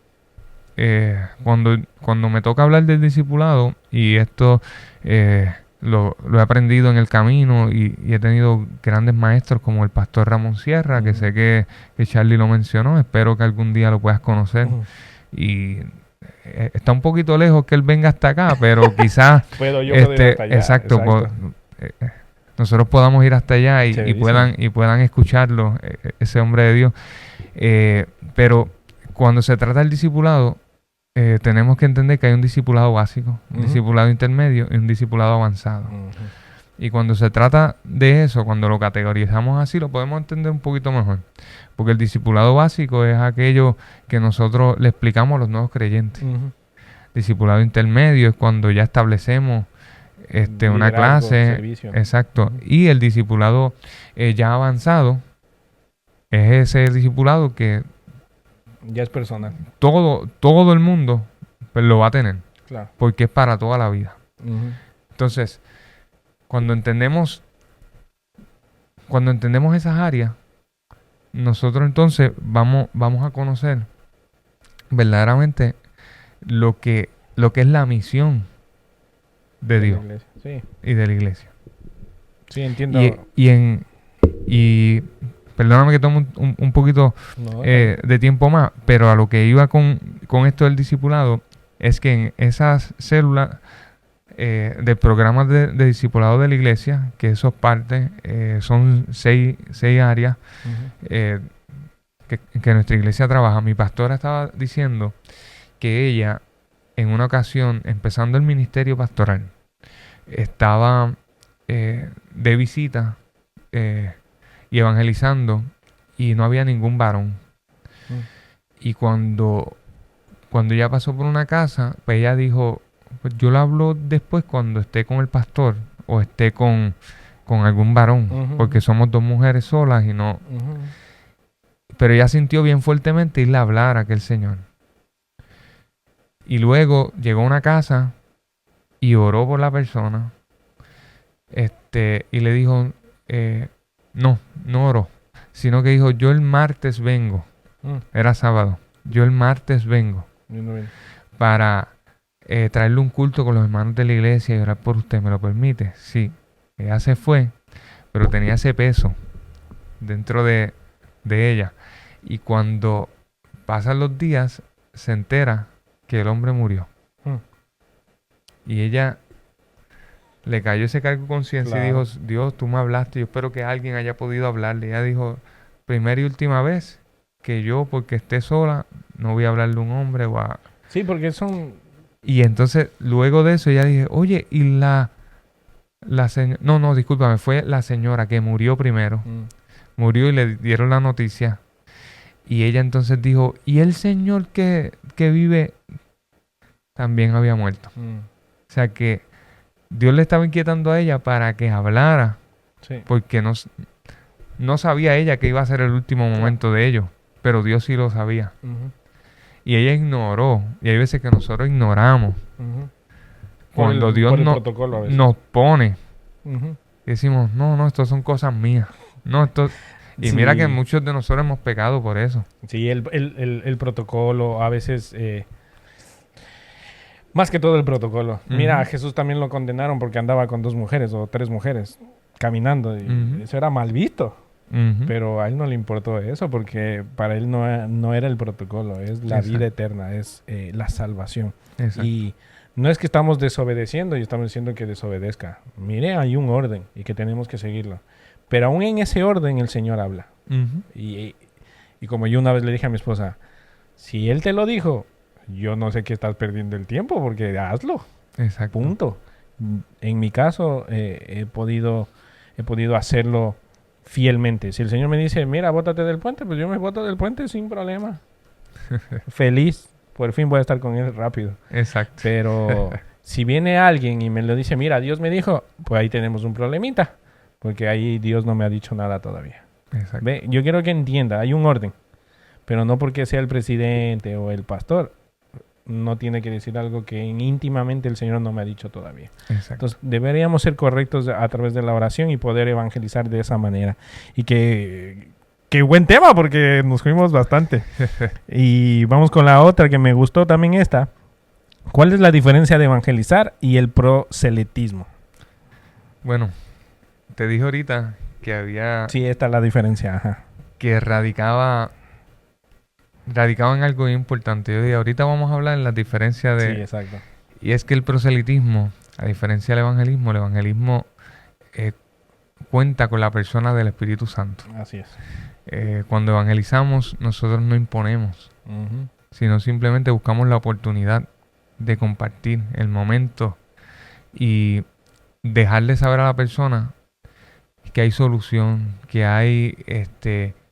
cuando me toca hablar del discipulado, y esto lo he aprendido en el camino, y he tenido grandes maestros como el pastor Ramón Sierra, que Ujú. sé que Charlie lo mencionó, espero que algún día lo puedas conocer. Ujú. Y está un poquito lejos que él venga hasta acá, pero quizás Puedo yo poder ir hasta allá. exacto. Nosotros podamos ir hasta allá y Chéverísimo. puedan escucharlo, ese hombre de Dios. Pero cuando se trata del discipulado, tenemos que entender que hay un discipulado básico, un Ujú. discipulado intermedio y un discipulado avanzado. Ujú. Y cuando se trata de eso, cuando lo categorizamos así, lo podemos entender un poquito mejor. Porque el discipulado básico es aquello que nosotros le explicamos a los nuevos creyentes. Ujú. Discipulado intermedio es cuando ya establecemos una Liderazgo, clase, servicio. exacto. Y el discipulado ya avanzado es ese discipulado que Ya es personal, todo el mundo pues, lo va a tener, claro. porque es para toda la vida. Ujú. Entonces, cuando entendemos esas áreas, nosotros entonces vamos a conocer verdaderamente lo que es la misión de la Dios iglesia. Sí, y de la iglesia. sí, entiendo. Y perdóname que tome un poquito No, de tiempo más, pero a lo que iba con esto del discipulado es que en esas células del programa de discipulado de la iglesia, que esos partes son seis áreas ujú. que nuestra iglesia trabaja. Mi pastora estaba diciendo que ella, en una ocasión, empezando el ministerio pastoral, estaba de visita y evangelizando y no había ningún varón. Y cuando ella pasó por una casa, pues ella dijo, pues yo le hablo después cuando esté con el pastor o esté con algún varón, Ujú, porque ujú. somos dos mujeres solas y no... Ujú. Pero ella sintió bien fuertemente irle a hablar a aquel señor. Y luego llegó a una casa y oró por la persona. Y le dijo, no oró, sino que dijo, yo el martes vengo. Era sábado. Yo el martes vengo Yo no vi. para traerle un culto con los hermanos de la iglesia y orar por usted. ¿Me lo permite? Sí. Ella se fue, pero tenía ese peso dentro de ella. Y cuando pasan los días, se entera que el hombre murió. Y ella le cayó ese cargo de conciencia y Claro. dijo, Dios, tú me hablaste, yo espero que alguien haya podido hablarle. Ella dijo, primera y última vez que yo, porque esté sola, no voy a hablarle a un hombre o a... Sí, porque son... Y entonces, luego de eso, ella dije, oye, y la señora... No, discúlpame, fue la señora que murió primero. Murió y le dieron la noticia. Y ella entonces dijo, y el señor que vive también había muerto. O sea que Dios le estaba inquietando a ella para que hablara, Sí. porque no sabía ella que iba a ser el último momento de ellos, pero Dios sí lo sabía. Ujú, Y ella ignoró, y hay veces que nosotros ignoramos. ujú. Cuando Dios por el protocolo a veces. nos pone, Ujú. y decimos, no, esto son cosas mías. No, esto... Y mira Sí. que muchos de nosotros hemos pecado por eso. Sí, el protocolo a veces... más que todo el protocolo. Mira, a Ujú. Jesús también lo condenaron porque andaba con 2 mujeres o 3 mujeres caminando. Y Ujú. eso era mal visto. Ujú. Pero a él no le importó eso porque para él no era el protocolo, es la Exacto. vida eterna, es la salvación. Exacto. Y no es que estamos desobedeciendo y estamos diciendo que desobedezca. Mire, hay un orden y que tenemos que seguirlo. Pero aún en ese orden el Señor habla. Ujú. Y como yo una vez le dije a mi esposa, si Él te lo dijo, yo no sé qué estás perdiendo el tiempo porque hazlo. Exacto. Punto. En mi caso he podido hacerlo fielmente. Si el Señor me dice, mira, bótate del puente, pues yo me boto del puente sin problema. Feliz. Por fin voy a estar con Él rápido. Exacto. Pero si viene alguien y me lo dice, mira, Dios me dijo, pues ahí tenemos un problemita. Porque ahí Dios no me ha dicho nada todavía. Exacto. Ve, yo quiero que entienda, hay un orden. Pero no porque sea el presidente o el pastor, no tiene que decir algo que íntimamente el Señor no me ha dicho todavía. Exacto. Entonces, deberíamos ser correctos a través de la oración y poder evangelizar de esa manera. Y qué buen tema, porque nos fuimos bastante. Y vamos con la otra que me gustó también esta. ¿Cuál es la diferencia de evangelizar y el proselitismo? Bueno, te dije ahorita que había... Sí, esta es la diferencia. Ajá. que radicaba en algo bien importante. Yo dije, ahorita vamos a hablar en las diferencias de... Sí, exacto. Y es que el proselitismo, a diferencia del evangelismo, el evangelismo cuenta con la persona del Espíritu Santo. Así es. Cuando evangelizamos, nosotros no imponemos, Ujú. sino simplemente buscamos la oportunidad de compartir el momento y dejarle saber a la persona que hay solución, que hay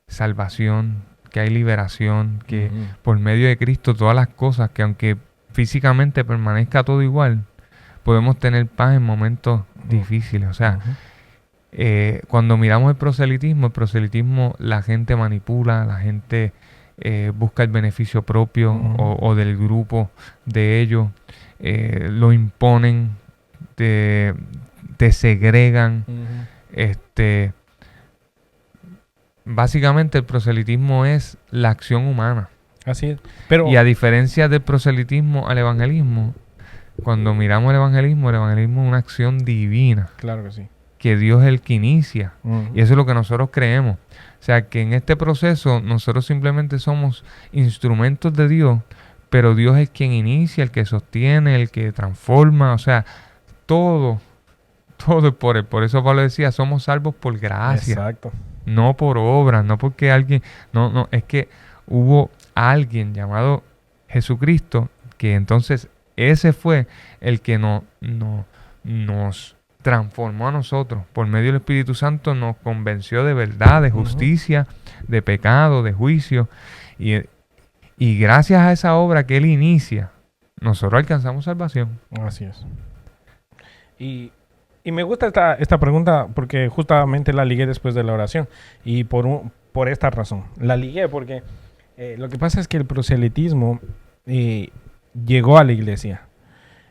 salvación, que hay liberación, que por medio de Cristo todas las cosas, que aunque físicamente permanezca todo igual, podemos tener paz en momentos difíciles. O sea, cuando miramos el proselitismo, la gente manipula, la gente busca el beneficio propio o del grupo de ellos, lo imponen, te segregan. Básicamente el proselitismo es la acción humana. Así es. Pero, y a diferencia del proselitismo al evangelismo, cuando miramos el evangelismo es una acción divina. Claro que sí. Que Dios es el que inicia. Y eso es lo que nosotros creemos. O sea, que en este proceso nosotros simplemente somos instrumentos de Dios, pero Dios es quien inicia, el que sostiene, el que transforma. O sea, todo es por Él. Por eso Pablo decía, somos salvos por gracia. Exacto. No por obras, no porque alguien... No, es que hubo alguien llamado Jesucristo, que entonces ese fue el que nos transformó a nosotros. Por medio del Espíritu Santo nos convenció de verdad, de justicia, de pecado, de juicio. Y gracias a esa obra que Él inicia, nosotros alcanzamos salvación. Así es. Y me gusta esta pregunta porque justamente la ligué después de la oración. Y por esta razón. La ligué porque lo que pasa es que el proselitismo llegó a la iglesia.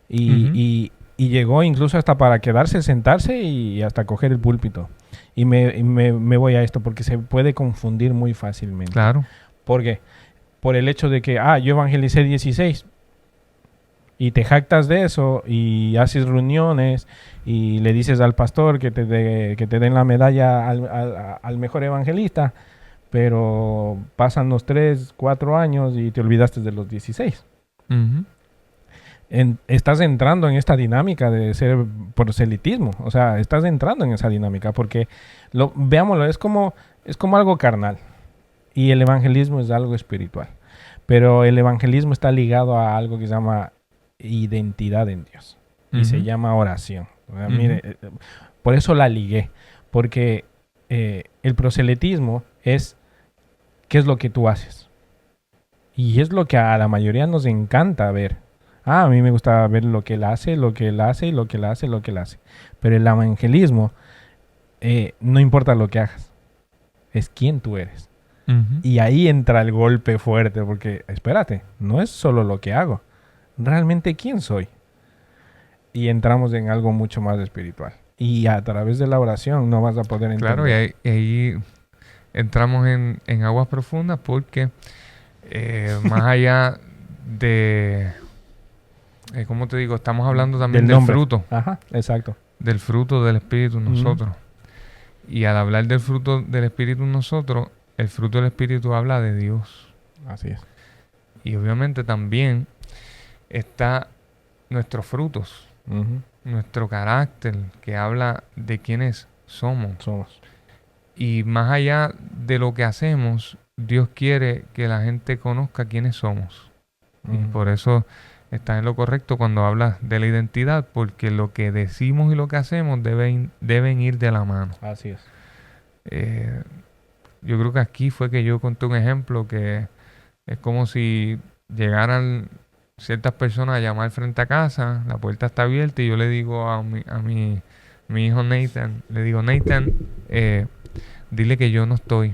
Y llegó incluso hasta para quedarse, sentarse y hasta coger el púlpito. Y me voy a esto porque se puede confundir muy fácilmente. Claro. ¿Por qué? Por el hecho de que, yo evangelicé 16 y te jactas de eso y haces reuniones y le dices al pastor que te den la medalla al mejor evangelista, pero pasan los 3, 4 años y te olvidaste de los 16. Estás entrando en esta dinámica de ser proselitismo. O sea, estás entrando en esa dinámica porque, veámoslo, es como algo carnal y el evangelismo es algo espiritual. Pero el evangelismo está ligado a algo que se llama identidad en Dios y se llama oración. Mire, por eso la ligué, porque el proselitismo es qué es lo que tú haces y es lo que a la mayoría nos encanta ver. A mí me gusta ver lo que él hace, lo que él hace y lo que él hace, lo que él hace. Pero el evangelismo no importa lo que hagas, es quién tú eres. Y ahí entra el golpe fuerte porque, espérate, no es solo lo que hago, realmente quién soy. Y entramos en algo mucho más espiritual. Y a través de la oración no vas a poder entender. Claro, y ahí entramos en aguas profundas porque más allá de... ¿cómo te digo? Estamos hablando también del fruto. Ajá, exacto. Del fruto del Espíritu en nosotros. Y al hablar del fruto del Espíritu en nosotros, el fruto del Espíritu habla de Dios. Así es. Y obviamente también está nuestros frutos, nuestro carácter, que habla de quiénes somos. Y más allá de lo que hacemos, Dios quiere que la gente conozca quiénes somos. Y por eso está en lo correcto cuando hablas de la identidad, porque lo que decimos y lo que hacemos deben ir de la mano. Así es. Yo creo que aquí fue que yo conté un ejemplo que es como si llegaran ciertas personas a llamar frente a casa, la puerta está abierta y yo le digo a mi hijo Nathan, le digo, Nathan, dile que yo no estoy.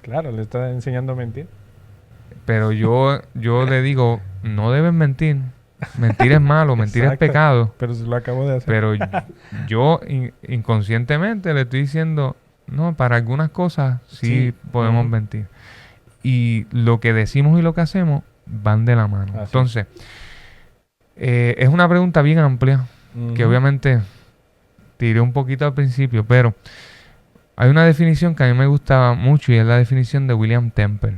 Claro, le está enseñando a mentir. Pero yo le digo, no debes mentir. Mentir es malo, mentir es pecado. Pero se lo acabo de hacer. Pero yo inconscientemente le estoy diciendo, no, para algunas cosas sí podemos mentir. Y lo que decimos y lo que hacemos van de la mano. Así. Entonces, es una pregunta bien amplia, que obviamente tiré un poquito al principio, pero hay una definición que a mí me gustaba mucho y es la definición de William Temple.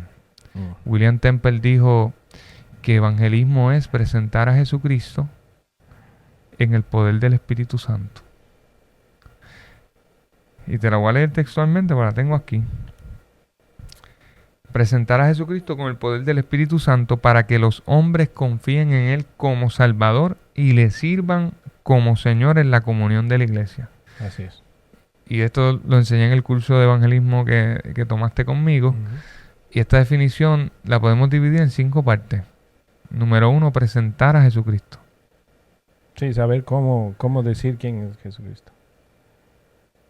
William Temple dijo que evangelismo es presentar a Jesucristo en el poder del Espíritu Santo. Y te la voy a leer textualmente, porque la tengo aquí. Presentar a Jesucristo con el poder del Espíritu Santo para que los hombres confíen en Él como Salvador y le sirvan como Señor en la comunión de la iglesia. Así es. Y esto lo enseñé en el curso de evangelismo que tomaste conmigo. Y esta definición la podemos dividir en 5 partes. Número 1, presentar a Jesucristo. Sí, saber cómo decir quién es Jesucristo.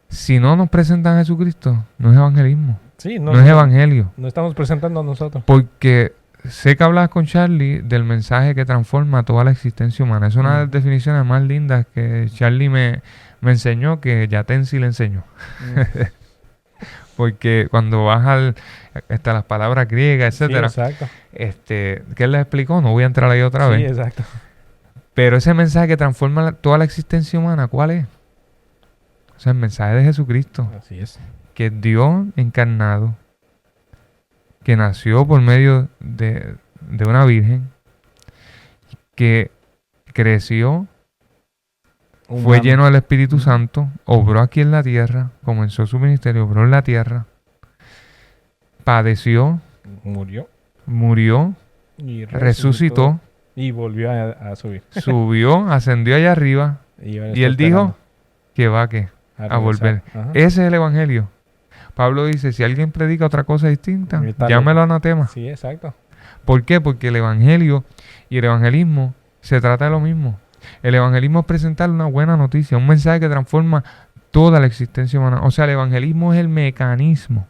Si no nos presentan a Jesucristo, no es evangelismo, Sí, no es evangelio. no estamos presentando a nosotros. Porque sé que hablabas con Charlie del mensaje que transforma toda la existencia humana. Es una de las definiciones más lindas que Charlie me enseñó, que Yatensi le enseñó. Porque cuando vas hasta las palabras griegas, etcétera, Sí, exacto. que él les explicó, no voy a entrar ahí otra Sí, vez. exacto. Pero ese mensaje que transforma toda la existencia humana, ¿cuál es? O sea, el mensaje de Jesucristo, Así es. que es Dios encarnado, que nació por medio de una virgen, que creció, fue lleno del Espíritu Santo, obró aquí en la tierra, comenzó su ministerio, obró en la tierra, padeció, murió, y resucitó, y volvió a subir. subió, ascendió allá arriba, Y él dijo que va a volver. Ese es el evangelio. Pablo dice, si alguien predica otra cosa distinta, llámelo anatema. Sí, exacto. ¿Por qué? Porque el evangelio y el evangelismo se trata de lo mismo. El evangelismo es presentar una buena noticia, un mensaje que transforma toda la existencia humana. O sea, el evangelismo es el mecanismo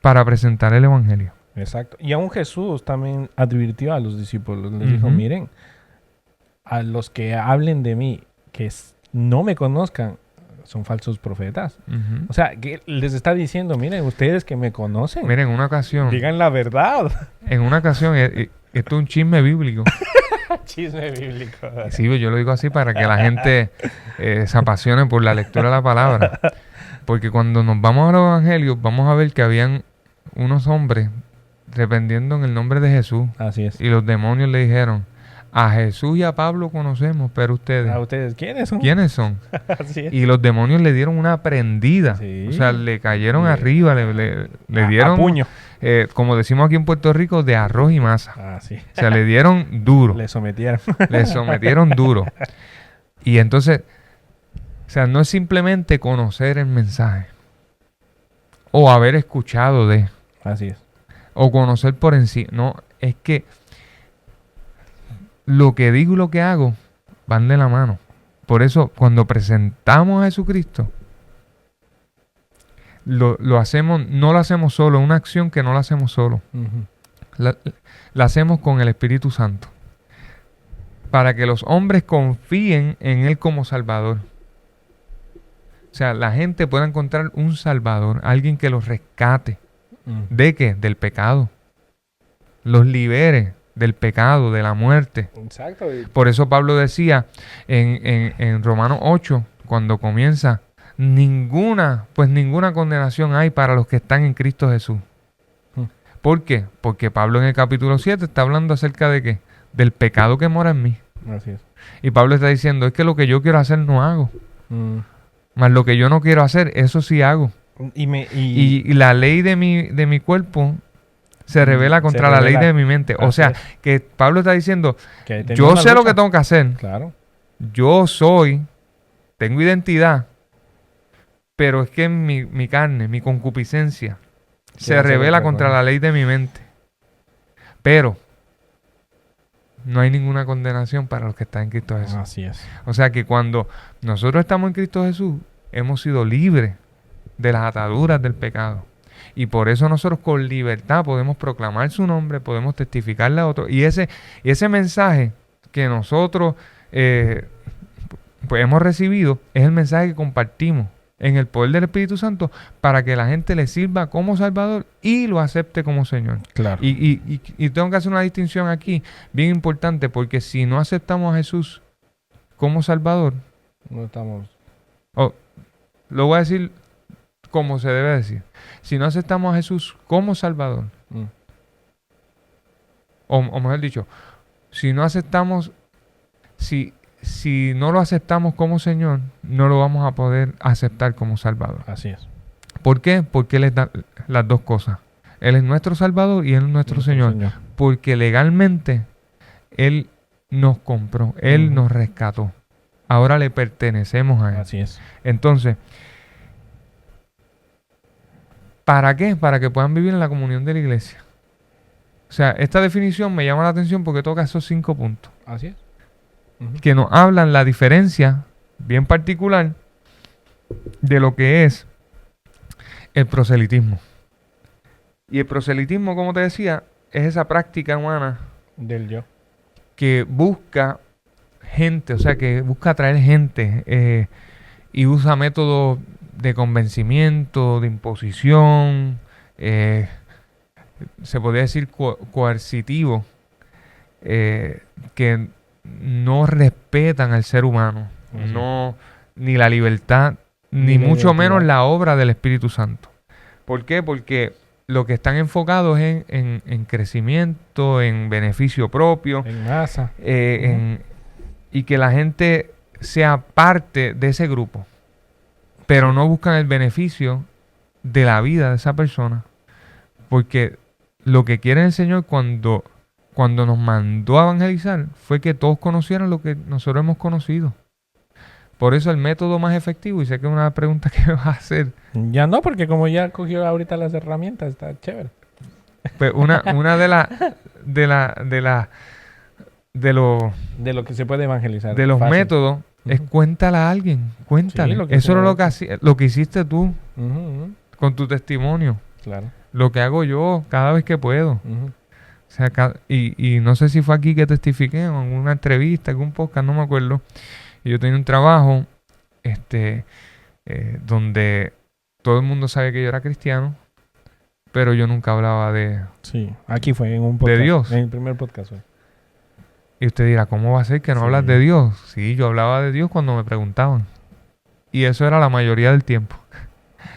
para presentar el evangelio. Exacto. Y aún Jesús también advirtió a los discípulos, les dijo, miren, a los que hablen de mí, que no me conozcan, son falsos profetas. O sea, que les está diciendo, miren, ustedes que me conocen. Miren, en una ocasión. Digan la verdad. En una ocasión, esto es un chisme bíblico. Chisme bíblico. Sí, yo lo digo así para que la gente se apasione por la lectura de la palabra. Porque cuando nos vamos a los evangelios, vamos a ver que habían unos hombres dependiendo en el nombre de Jesús. Así es. Y los demonios le dijeron, a Jesús y a Pablo conocemos, pero ustedes... ¿A ustedes quiénes son? ¿Quiénes son? Así es. Y los demonios le dieron una prendida. Sí. O sea, le cayeron arriba, le dieron... A puño. Como decimos aquí en Puerto Rico, de arroz y masa. Sí. O sea, le dieron duro. Le sometieron. Le sometieron duro. Y entonces, o sea, no es simplemente conocer el mensaje. O haber escuchado de... Así es. O conocer por encima. No, es que lo que digo y lo que hago van de la mano. Por eso, cuando presentamos a Jesucristo, lo hacemos, no lo hacemos solo, es una acción que no la hacemos solo. La hacemos con el Espíritu Santo. Para que los hombres confíen en Él como Salvador. O sea, la gente pueda encontrar un Salvador, alguien que los rescate. ¿De qué? Del pecado. Los libere del pecado, de la muerte. Exacto. Por eso Pablo decía en Romanos 8, cuando comienza, ninguna condenación hay para los que están en Cristo Jesús. ¿Por qué? Porque Pablo en el capítulo 7 está hablando acerca de ¿qué? Del pecado que mora en mí. Así es. Y Pablo está diciendo, es que lo que yo quiero hacer no hago. Mas lo que yo no quiero hacer, eso sí hago. Y la ley de mi cuerpo se revela contra la ley de mi mente. O sea, que Pablo está diciendo, yo sé lo que tengo que hacer. Claro. Yo tengo identidad, pero es que mi carne, mi concupiscencia, se revela contra la ley de mi mente. Pero no hay ninguna condenación para los que están en Cristo Jesús. Así es. O sea que cuando nosotros estamos en Cristo Jesús, hemos sido libres de las ataduras del pecado. Y por eso nosotros con libertad podemos proclamar su nombre, podemos testificarle a otros. Y ese mensaje que nosotros pues hemos recibido es el mensaje que compartimos en el poder del Espíritu Santo para que la gente le sirva como Salvador y lo acepte como Señor. Claro. Y tengo que hacer una distinción aquí bien importante, porque si no aceptamos a Jesús como Salvador, no estamos... lo voy a decir como se debe decir. Si no aceptamos a Jesús como Salvador, o mejor dicho, si no aceptamos, si no lo aceptamos como Señor, no lo vamos a poder aceptar como Salvador. Así es. ¿Por qué? Porque Él es las dos cosas. Él es nuestro Salvador y Él es nuestro Señor. Porque legalmente Él nos compró, Él nos rescató. Ahora le pertenecemos a Él. Así es. Entonces, ¿para qué? Para que puedan vivir en la comunión de la iglesia. O sea, esta definición me llama la atención porque toca esos 5 puntos. Así es. que nos hablan la diferencia bien particular de lo que es el proselitismo. Y el proselitismo, como te decía, es esa práctica humana Del yo. que busca gente, o sea, que busca atraer gente y usa métodos de convencimiento, de imposición, se podría decir coercitivo, que no respetan al ser humano, Así. no, ni la libertad, Ni ni la mucho identidad. menos la obra del Espíritu Santo. ¿Por qué? Porque lo que están enfocados es en crecimiento, en beneficio propio, En masa. y que la gente sea parte de ese grupo, pero no buscan el beneficio de la vida de esa persona, porque lo que quiere el Señor cuando nos mandó a evangelizar fue que todos conocieran lo que nosotros hemos conocido. Por eso el método más efectivo, y sé que es una pregunta que me vas a hacer, Ya no, porque como ya cogió ahorita las herramientas, está chévere. pues una de De lo que se puede evangelizar. los Fácil. métodos es Ujú. cuéntale a alguien, cuéntale. Sí, lo que Eso se era ve. lo que hiciste tú Ujú, ujú. con tu testimonio, Claro. lo que hago yo cada vez que puedo. Ujú. O sea, y no sé si fue aquí que testifiqué o en una entrevista, algún podcast, no me acuerdo. Y yo tenía un trabajo donde todo el mundo sabía que yo era cristiano, pero yo nunca hablaba de... Sí, aquí fue en un podcast. Dios. En el primer podcast fue. Y usted dirá, ¿cómo va a ser que no Sí. hablas de Dios? Sí, yo hablaba de Dios cuando me preguntaban. Y eso era la mayoría del tiempo.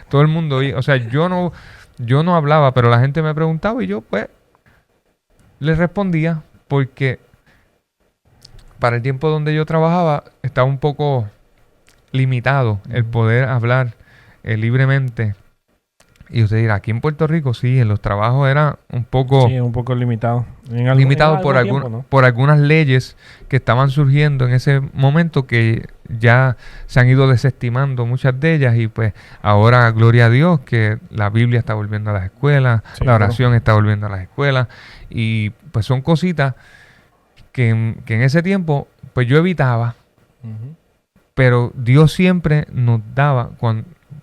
Todo el mundo oía. O sea, yo no hablaba, pero la gente me preguntaba y yo pues les respondía, porque para el tiempo donde yo trabajaba estaba un poco limitado el poder hablar libremente. Y usted dirá, aquí en Puerto Rico sí, en los trabajos era un poco Sí, un poco limitado. limitado por, por algunas leyes que estaban surgiendo en ese momento, que ya se han ido desestimando muchas de ellas, y pues ahora, gloria a Dios, que la Biblia está volviendo a las escuelas, Sí, la oración está volviendo a las escuelas, y pues son cositas que en ese tiempo pues yo evitaba, pero Dios siempre nos daba,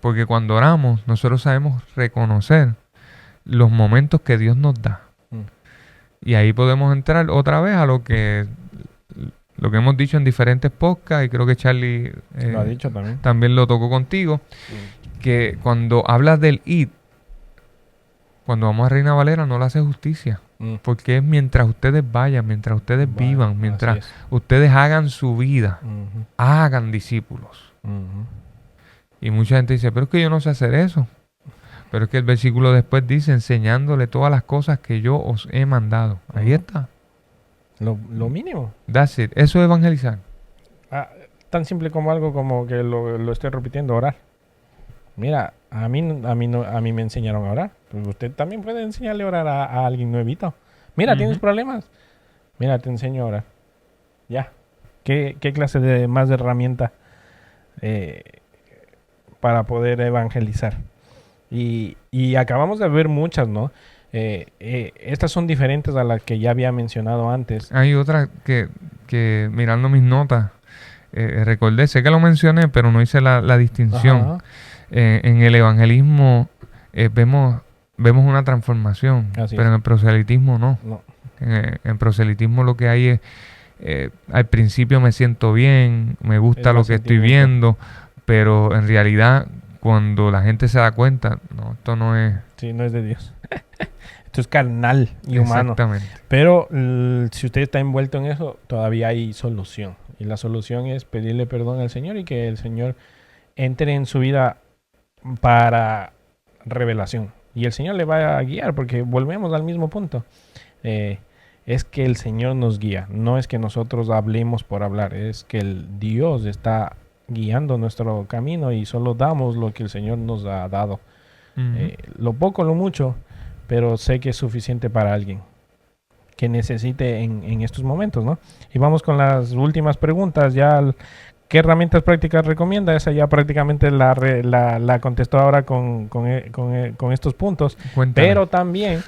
porque cuando oramos nosotros sabemos reconocer los momentos que Dios nos da. Y ahí podemos entrar otra vez a lo que hemos dicho en diferentes podcasts, y creo que Charlie Lo ha dicho también. también lo tocó contigo, que cuando hablas del id, cuando vamos a Reina Valera no le hace justicia, porque es mientras ustedes vayan, mientras ustedes Vale, vivan, mientras así es. ustedes hagan su vida, Ujú, hagan discípulos. ujú. Y mucha gente dice, pero es que yo no sé hacer eso. Pero es que el versículo después dice, enseñándole todas las cosas que yo os he mandado. Ahí está. Lo mínimo. That's it. Eso es evangelizar. Ah, tan simple como algo como que lo estoy repitiendo, orar. Mira, a mí me enseñaron a orar. Pues usted también puede enseñarle a orar a alguien nuevito. Mira, ¿tienes problemas? Mira, te enseño a orar. Ya. ¿Qué clase de más de herramienta para poder evangelizar? Y acabamos de ver muchas, ¿no? Estas son diferentes a las que ya había mencionado antes. Hay otra que mirando mis notas, recordé, sé que lo mencioné, pero no hice la distinción. Ajá. En el evangelismo vemos una transformación, Así pero es. en el proselitismo no. No. En proselitismo lo que hay es, al principio me siento bien, me gusta El lo que estoy sentimiento. viendo, pero en realidad cuando la gente se da cuenta, no, esto no es... Sí, no es de Dios. Esto es carnal y humano. Exactamente. Pero si usted está envuelto en eso, todavía hay solución. Y la solución es pedirle perdón al Señor y que el Señor entre en su vida para revelación. Y el Señor le va a guiar, porque volvemos al mismo punto. Es que el Señor nos guía. No es que nosotros hablemos por hablar. Es que el Dios está guiando nuestro camino y solo damos lo que el Señor nos ha dado. Lo poco, lo mucho, pero sé que es suficiente para alguien que necesite en estos momentos, ¿no? Y vamos con las últimas preguntas. ¿Qué herramientas prácticas recomienda? Esa ya prácticamente la contestó ahora con estos puntos. Cuéntame. Pero también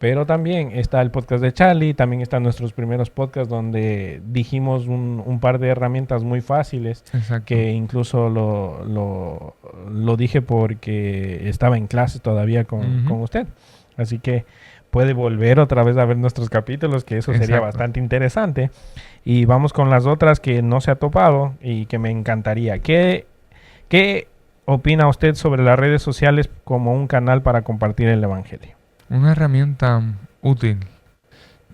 Pero también está el podcast de Charlie, también están nuestros primeros podcasts donde dijimos un par de herramientas muy fáciles, Exacto. que incluso lo dije porque estaba en clase todavía con usted. Así que puede volver otra vez a ver nuestros capítulos, que eso sería Exacto. bastante interesante. Y vamos con las otras que no se ha topado y que me encantaría. ¿Qué opina usted sobre las redes sociales como un canal para compartir el evangelio? Una herramienta útil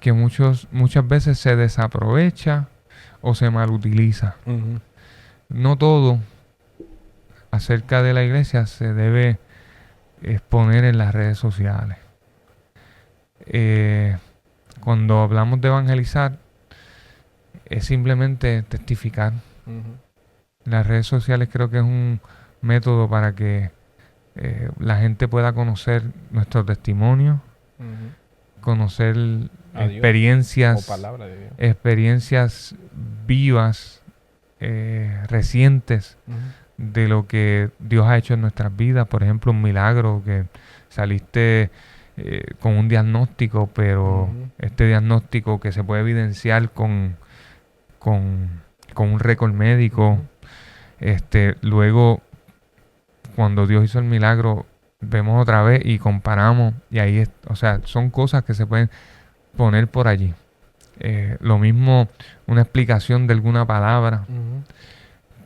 que muchas veces se desaprovecha o se malutiliza. Ujú. No todo acerca de la iglesia se debe exponer en las redes sociales. Cuando hablamos de evangelizar, es simplemente testificar. Ujú. Las redes sociales creo que es un método para que la gente pueda conocer nuestro testimonio, Ujú. conocer A Dios. O experiencias, palabra de Dios. experiencias vivas, recientes Ujú. de lo que Dios ha hecho en nuestras vidas. Por ejemplo, un milagro que saliste con un diagnóstico, pero Ujú. este diagnóstico que se puede evidenciar con un récord médico. Ujú. Luego, cuando Dios hizo el milagro, vemos otra vez y comparamos, y ahí o sea, son cosas que se pueden poner por allí. Lo mismo, una explicación de alguna palabra, Ujú.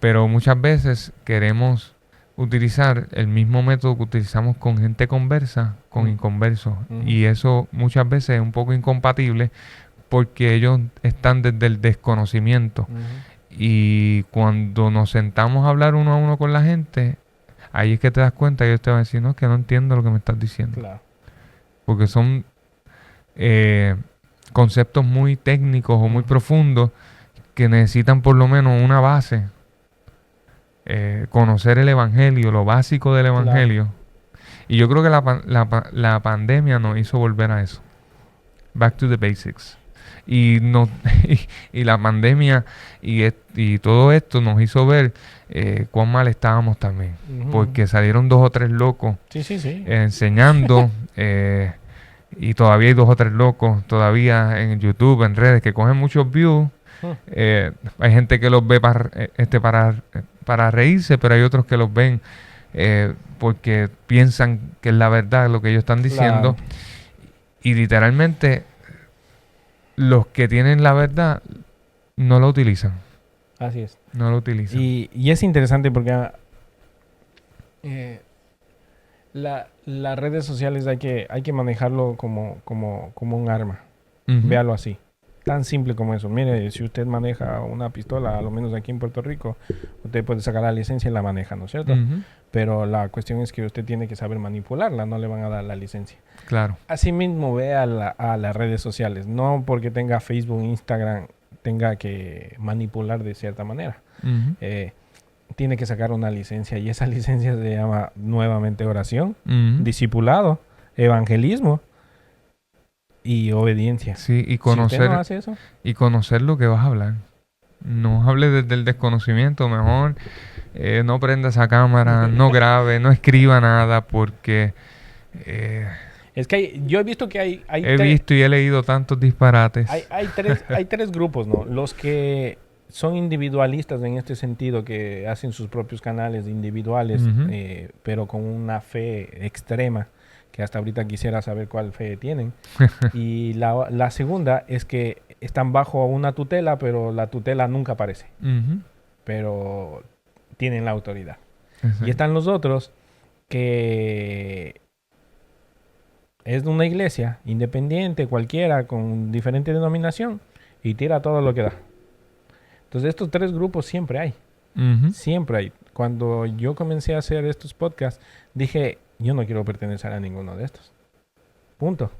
pero muchas veces queremos utilizar el mismo método que utilizamos con gente conversa, con inconversos, y eso muchas veces es un poco incompatible porque ellos están desde el desconocimiento. Ujú. Y cuando nos sentamos a hablar uno a uno con la gente, ahí es que te das cuenta y ellos te van a decir, no, es que no entiendo lo que me estás diciendo. Claro. Porque son conceptos muy técnicos o muy Ujú. profundos que necesitan por lo menos una base. Conocer el evangelio, lo básico del Claro. evangelio. Y yo creo que la pandemia nos hizo volver a eso. Back to the basics. Y la pandemia y todo esto nos hizo ver cuán mal estábamos también. Ujú. Porque salieron 2 o 3 locos Sí, sí, sí. enseñando y todavía hay 2 o 3 locos todavía en YouTube, en redes que cogen muchos views. Ujú. Hay gente que los ve para reírse, pero hay otros que los ven porque piensan que es la verdad lo que ellos están diciendo. Claro. Y literalmente los que tienen la verdad no lo utilizan. Así es. No lo utilizan. Y es interesante porque las redes sociales hay que manejarlo como un arma. Ujú. Véalo así. Tan simple como eso. Mire, si usted maneja una pistola, a lo menos aquí en Puerto Rico, usted puede sacar la licencia y la maneja, ¿no es cierto? Ujú. Pero la cuestión es que usted tiene que saber manipularla, no le van a dar la licencia. Claro. Asimismo, ve a las redes sociales. No porque tenga Facebook, Instagram, tenga que manipular de cierta manera. Ujú. Tiene que sacar una licencia y esa licencia se llama nuevamente oración, Ujú. discipulado, evangelismo y obediencia. Sí, y Si conocer, usted no hace eso, y conocer lo que vas a hablar. No hables desde el desconocimiento, mejor no prenda esa cámara, no grabe, no escriba nada, porque es que yo he visto que hay he visto y he leído tantos disparates. hay tres grupos, ¿no? Los que son individualistas en este sentido, que hacen sus propios canales individuales, Ujú. pero con una fe extrema, que hasta ahorita quisiera saber cuál fe tienen. Y la segunda es que están bajo una tutela, pero la tutela nunca aparece, Ujú. pero tienen la autoridad. Exacto. Y están los otros que es de una iglesia independiente, cualquiera, con diferente denominación, y tira todo lo que da. Entonces estos tres grupos siempre hay. Ujú. Siempre hay. Cuando yo comencé a hacer estos podcasts, dije, yo no quiero pertenecer a ninguno de estos. Punto.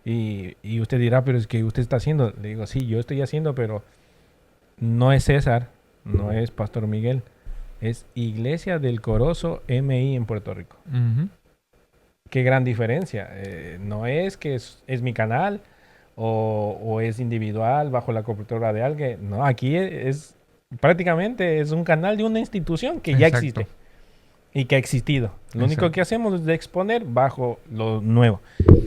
Y usted dirá, pero es que usted está haciendo. Le digo, sí, yo estoy haciendo, pero no es César, no es Pastor Miguel. Es Iglesia del Corozo MI en Puerto Rico. Ujú. Qué gran diferencia. No es que es mi canal o es individual bajo la cobertura de alguien. No, aquí es prácticamente es un canal de una institución que ya Exacto. existe. y que ha existido. Lo único que hacemos es de exponer bajo lo nuevo.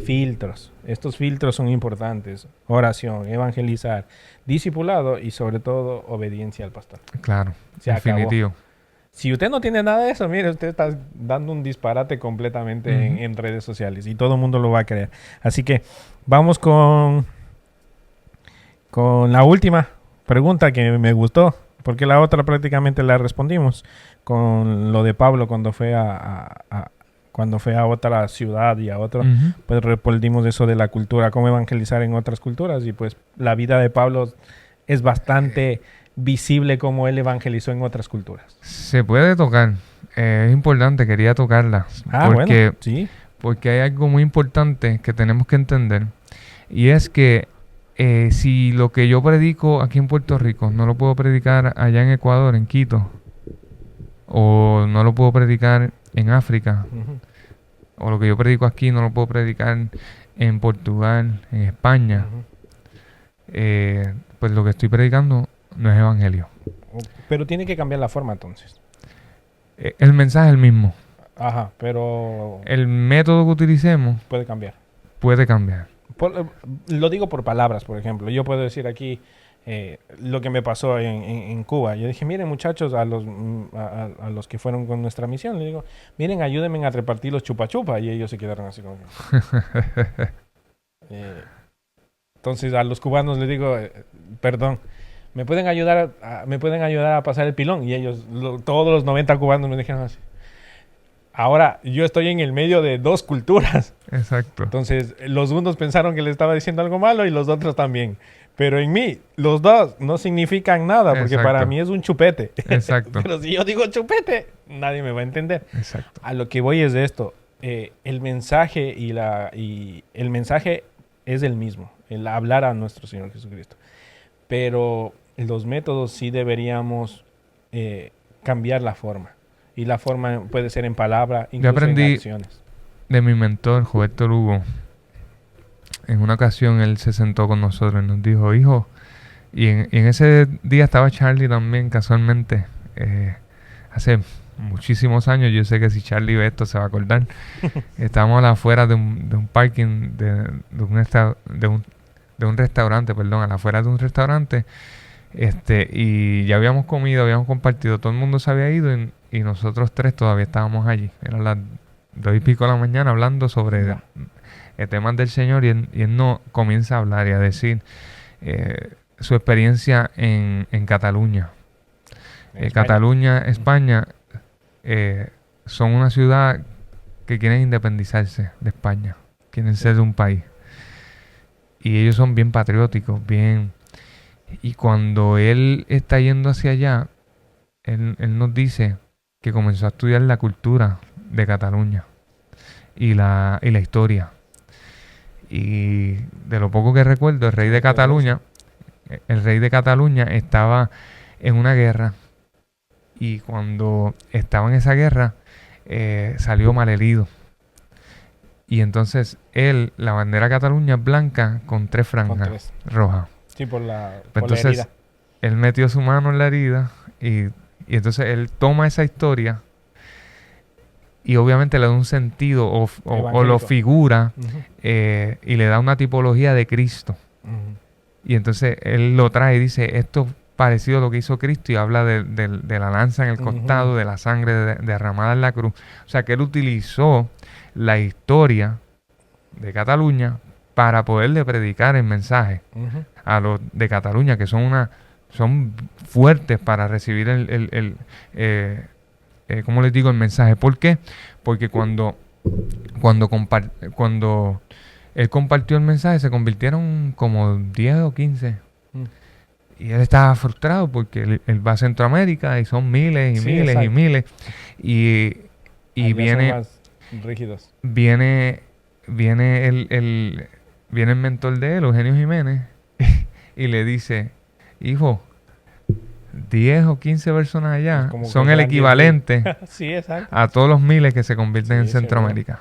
Filtros. Estos filtros son importantes. Oración, evangelizar, discipulado y sobre todo obediencia al pastor. Claro, Se definitivo. acabó. Si usted no tiene nada de eso, mire, usted está dando un disparate completamente en redes sociales y todo el mundo lo va a creer. Así que vamos con la última pregunta que me gustó, porque la otra prácticamente la respondimos con lo de Pablo cuando fue cuando fue a otra ciudad y a otro, pues respondimos eso de la cultura, cómo evangelizar en otras culturas, y pues la vida de Pablo es bastante visible como él evangelizó en otras culturas. Se puede tocar, es importante, quería tocarla, Bueno, sí. Porque hay algo muy importante que tenemos que entender, y es que si lo que yo predico aquí en Puerto Rico no lo puedo predicar allá en Ecuador, en Quito, o no lo puedo predicar en África, o lo que yo predico aquí no lo puedo predicar en Portugal, en España, pues lo que estoy predicando no es evangelio. Pero tiene que cambiar la forma entonces. El mensaje es el mismo. Ajá, pero El método que utilicemos puede cambiar. puede cambiar. Lo digo por palabras, por ejemplo. Yo puedo decir aquí lo que me pasó en Cuba. Yo dije, miren muchachos, a los que fueron con nuestra misión, le digo, miren, ayúdenme a repartir los chupa chupa. Y ellos se quedaron así como que... entonces a los cubanos les digo, perdón, ¿me pueden ayudar a pasar el pilón? Y ellos, todos los 90 cubanos me dijeron así. Ahora yo estoy en el medio de dos culturas. Exacto. Entonces los unos pensaron que le estaba diciendo algo malo y los otros también. Pero en mí, los dos no significan nada porque Exacto. para mí es un chupete. Exacto. Pero si yo digo chupete, nadie me va a entender. Exacto. A lo que voy es de esto. El mensaje el mensaje es el mismo. El hablar a nuestro Señor Jesucristo. Pero los métodos sí deberíamos cambiar la forma. Y la forma puede ser en palabra, incluso aprendí en acciones. De mi mentor, Roberto Lugo, en una ocasión él se sentó con nosotros y nos dijo, hijo, y en ese día estaba Charlie también, casualmente, hace muchísimos años, yo sé que si Charlie ve esto se va a acordar, estábamos afuera de un parking, de un restaurante, perdón, a la afuera de un restaurante, y ya habíamos comido, habíamos compartido, todo el mundo se había ido y nosotros tres todavía estábamos allí. Eran las 2:00 de la mañana hablando sobre temas del Señor y él no comienza a hablar y a decir su experiencia en Cataluña. Cataluña, España, son una ciudad que quieren independizarse de España, quieren ser de un país. Y ellos son bien patrióticos, bien... Y cuando él está yendo hacia allá, él nos dice que comenzó a estudiar la cultura de Cataluña y la historia. Y de lo poco que recuerdo, el rey de Cataluña estaba en una guerra. Y cuando estaba en esa guerra, salió malherido. Y entonces la bandera de Cataluña es blanca con 3 franjas rojas. Sí, por la Entonces, él metió su mano en la herida y entonces él toma esa historia y obviamente le da un sentido o lo figura y le da una tipología de Cristo. Y entonces él lo trae y dice, esto parecido a lo que hizo Cristo, y habla de la lanza en el costado, de la sangre derramada en la cruz. O sea que él utilizó la historia de Cataluña para poderle predicar el mensaje a los de Cataluña, que son fuertes para recibir ¿cómo les digo? El mensaje. ¿Por qué? Porque cuando él compartió el mensaje, se convirtieron como 10 o 15. Y él estaba frustrado porque él va a Centroamérica y son miles y miles y miles. Y viene... Son más rígidos. Viene el mentor de él, Eugenio Jiménez, y le dice, hijo, 10 o 15 personas allá son el equivalente sí, a todos los miles que se convierten en Centroamérica.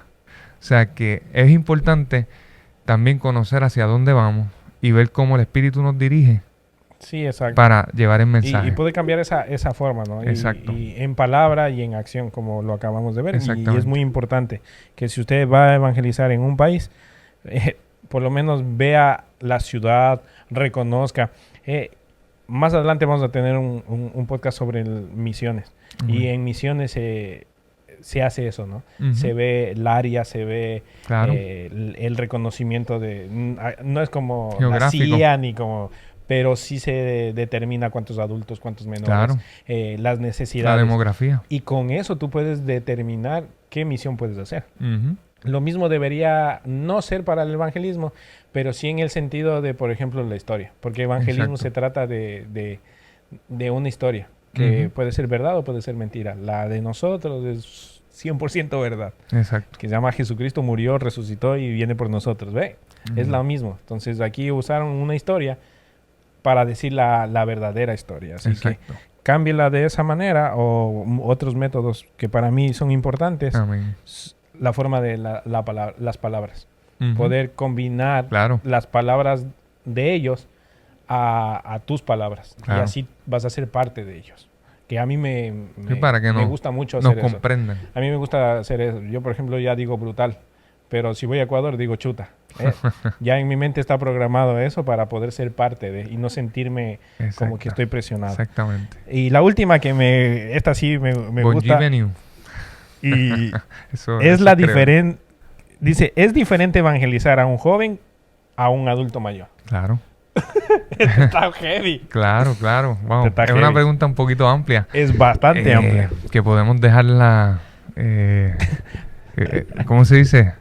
O sea que es importante también conocer hacia dónde vamos y ver cómo el Espíritu nos dirige Sí, exacto. para llevar el mensaje. Y puede cambiar esa forma, ¿no? Exacto. Y en palabra y en acción, como lo acabamos de ver. Y Exactamente. es muy importante que si usted va a evangelizar en un país, por lo menos vea la ciudad, reconozca. Más adelante vamos a tener un podcast sobre misiones. Y en misiones se hace eso, ¿no? Ujú. Se ve el área, se ve Claro. el reconocimiento de... No es como la Geográfico. CIA ni como... Pero sí se determina cuántos adultos, cuántos menores, Claro. las La necesidades. demografía. Y con eso tú puedes determinar qué misión puedes hacer. Ujú. Lo mismo debería no ser para el evangelismo, pero sí en el sentido de, por ejemplo, la historia. Porque evangelismo Exacto. se trata de una historia, que Ujú. puede ser verdad o puede ser mentira. La de nosotros es 100% verdad. Exacto. Que se llama Jesucristo murió, resucitó y viene por nosotros. ¿Ve? Es Ujú. lo mismo. Entonces aquí usaron una historia para decir la verdadera historia. Así Exacto. que cámbiela de esa manera o otros métodos que para mí son importantes. Amén. La forma de las palabras. Ujú. Poder combinar Claro. las palabras de ellos a tus palabras. Claro. Y así vas a ser parte de ellos. Que a mí Sí, para que me gusta mucho nos hacer eso. comprendan. A mí me gusta hacer eso. Yo, por ejemplo, ya digo brutal. Pero si voy a Ecuador, digo chuta. Ya en mi mente está programado eso para poder ser parte de y no sentirme como que Exacto. estoy presionado. Exactamente. Y la última que esta sí me Bon gusta. Venue. Y Eso, es eso la creo. diferente. Dice, es diferente evangelizar a un joven a un adulto mayor. Claro. Está heavy. Claro, claro. Wow. Está Es una heavy. pregunta un poquito amplia. Es bastante amplia. Que podemos dejarla, ¿cómo se dice?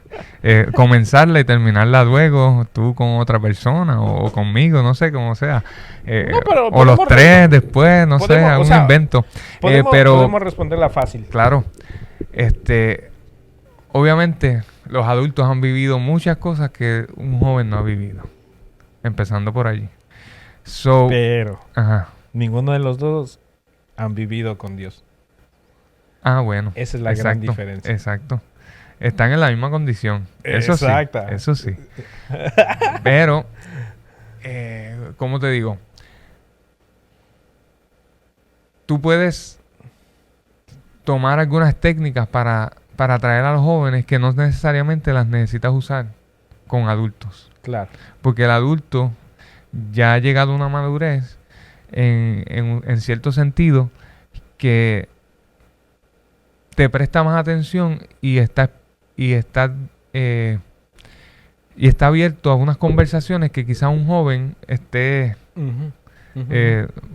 Comenzarla y terminarla luego, tú con otra persona o conmigo, no sé, como sea. No, pero o los podemos tres después, no sé, podemos, o algún sea, invento. Podemos Pero, responderla fácil. claro, obviamente los adultos han vivido muchas cosas que un joven no ha vivido. Empezando por allí. So, Pero ajá. ninguno de los dos han vivido con Dios. Ah, bueno. Esa es la gran diferencia. Exacto. Están en la misma condición. Eso Exacta. sí. Eso sí. Pero, ¿cómo te digo? Tú puedes tomar algunas técnicas para atraer a los jóvenes que no necesariamente las necesitas usar con adultos. Claro. Porque el adulto ya ha llegado a una madurez en cierto sentido que te presta más atención y está abierto a unas conversaciones que quizá un joven esté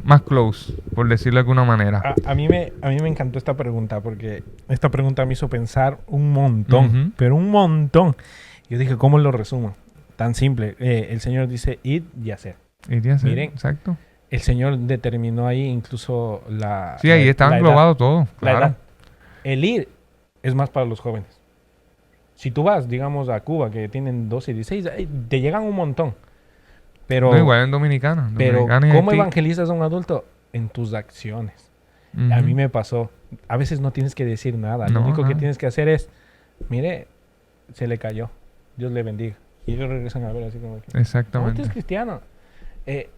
más close, por decirlo de alguna manera. A mí me encantó esta pregunta porque esta pregunta me hizo pensar un montón, Ujú. pero un montón. Yo dije, ¿cómo lo resumo? Tan simple. El Señor dice, id y hacer. Iría a ser, Miren, exacto. El Señor determinó ahí incluso la Sí, ahí está la englobado todo. La Claro. edad. El ir es más para los jóvenes. Si tú vas, digamos, a Cuba, que tienen 12 y 16, te llegan un montón. Pero, No, igual en Dominicana. pero Dominicana y ¿cómo Haití. evangelizas a un adulto? En tus acciones. Ujú. A mí me pasó. A veces no tienes que decir nada. Lo No, único que nada. tienes que hacer es, mire, se le cayó. Dios le bendiga. Y ellos regresan a ver así como que, "No, Exactamente. usted es cristiano."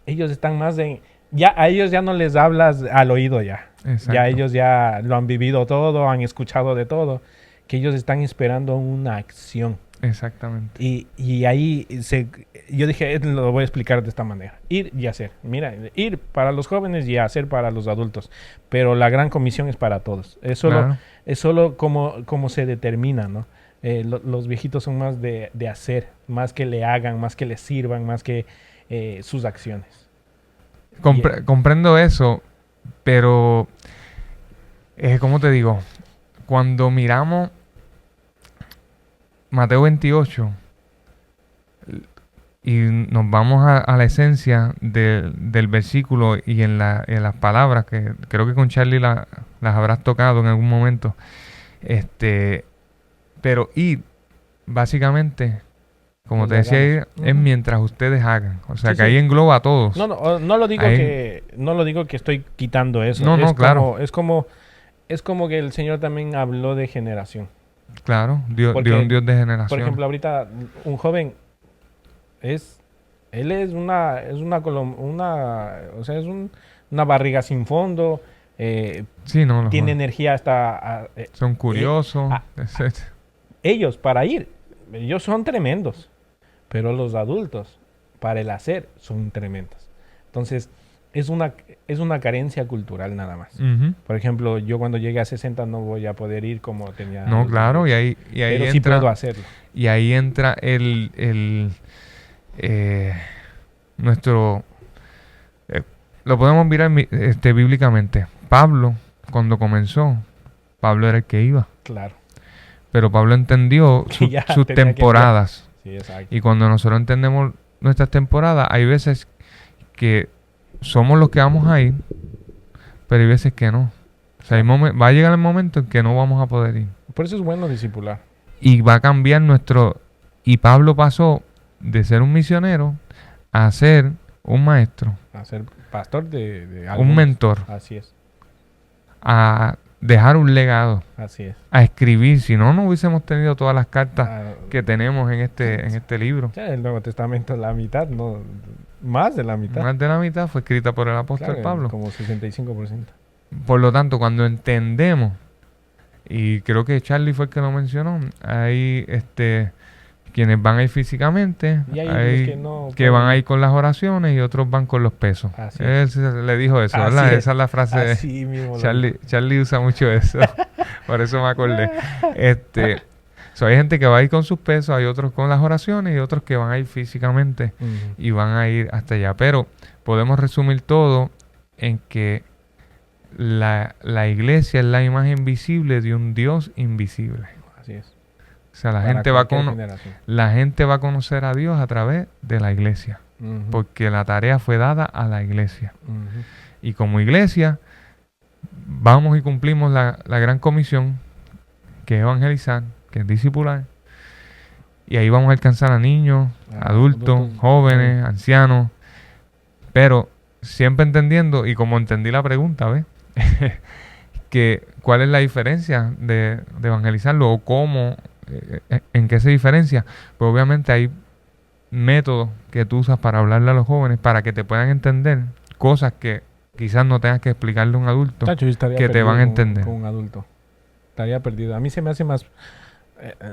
Ellos están más de... Ya, a ellos ya no les hablas al oído ya. Exacto. Ya ellos ya lo han vivido todo, han escuchado de todo. Que ellos están esperando una acción. Exactamente. Y ahí yo dije, lo voy a explicar de esta manera. Ir y hacer. Mira, ir para los jóvenes y hacer para los adultos. Pero la gran comisión es para todos. Es solo como se determina, ¿no? Los viejitos son más de hacer, más que le hagan, más que les sirvan, más que sus acciones. Comprendo eso, pero, ¿cómo te digo? Cuando miramos Mateo 28 y nos vamos a la esencia del versículo y en las palabras, que creo que con Charlie las habrás tocado en algún momento, pero ir, básicamente, como te decía, es mientras ustedes hagan. O sea, Sí, que sí. ahí engloba a todos. No lo digo Ahí- no lo digo que estoy quitando eso. No, es claro. Es como que el Señor también habló de generación. Claro, Dios Porque, es un Dios de generación. Por ejemplo, ahorita un joven es Él es una o sea, una barriga sin fondo. Sí, no, Tiene energía hasta... son curiosos. ellos para ir, ellos son tremendos. Pero los adultos, para el hacer, son tremendos. Entonces, es una carencia cultural nada más. Ujú. Por ejemplo, yo cuando llegue a 60 no voy a poder ir como tenía... No, claro, y ahí pero entra, sí puedo hacerlo. y ahí entra nuestro... lo podemos mirar bíblicamente. Pablo, cuando comenzó, Pablo era el que iba. Claro. Pero Pablo entendió Que ya sus tenía que temporadas. Sí, exacto. Y cuando nosotros entendemos nuestras temporadas, hay veces que somos los que vamos a ir, pero hay veces que no. O sea, va a llegar el momento en que no vamos a poder ir. Por eso es bueno discipular. Y va a cambiar nuestro... Y Pablo pasó de ser un misionero a ser un maestro, A ser pastor de un algunos. mentor, Así es. a dejar un legado, Así es. a escribir. Si no, no hubiésemos tenido todas las cartas Ah, que tenemos en este libro. ya el Nuevo Testamento, la mitad, no, más de la mitad. Más de la mitad fue escrita por el apóstol Claro, Pablo. como 65%. Por lo tanto, cuando entendemos, y creo que Charlie fue el que lo mencionó, hay quienes van a ir físicamente, Y hay hay los que no que van a pueden. ir con las oraciones y otros van con los pesos. Así Él le dijo eso, Así ¿verdad? es. Esa es la frase de Así mismo. Charlie usa mucho eso. Por eso me acordé. Hay gente que va a ir con sus pesos, hay otros con las oraciones y otros que van a ir físicamente y van a ir hasta allá. Pero podemos resumir todo en que la iglesia es la imagen visible de un Dios invisible. Así es. O sea, la Para gente va cualquier generación. la gente va a conocer a Dios a través de la iglesia, Ujú, porque la tarea fue dada a la iglesia. ujú. Y como iglesia, vamos y cumplimos la gran comisión, que es evangelizar, que es discipular. Y ahí vamos a alcanzar a niños, adultos, jóvenes, ancianos. Pero siempre entendiendo, y como entendí la pregunta, ¿ves? que ¿cuál es la diferencia de evangelizarlo o cómo, en qué se diferencia? Pues obviamente hay métodos que tú usas para hablarle a los jóvenes para que te puedan entender cosas que quizás no tengas que explicarle a un adulto, Chacho, yo estaría que te perdido van a con- entender. Con un adulto. Estaría perdido. A mí se me hace más...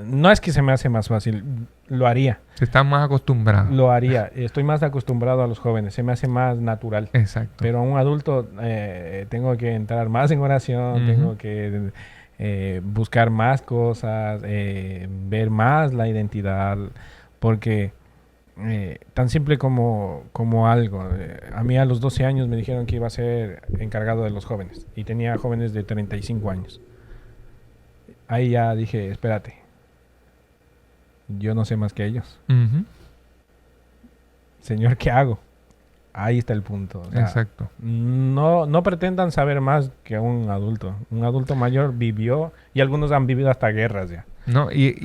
no es que se me hace más fácil. Lo haría. Están más acostumbrados. Lo haría. Estoy más acostumbrado a los jóvenes. Se me hace más natural. Exacto. Pero a un adulto tengo que entrar más en oración. Ujú. Tengo que buscar más cosas. Ver más la identidad. Porque... tan simple como algo. A mí a los 12 años me dijeron que iba a ser encargado de los jóvenes. Y tenía jóvenes de 35 años. Ahí ya dije, espérate. Yo no sé más que ellos. Ujú. Señor, ¿qué hago? Ahí está el punto. O sea, Exacto. no pretendan saber más que un adulto. Un adulto mayor vivió y algunos han vivido hasta guerras ya. No, y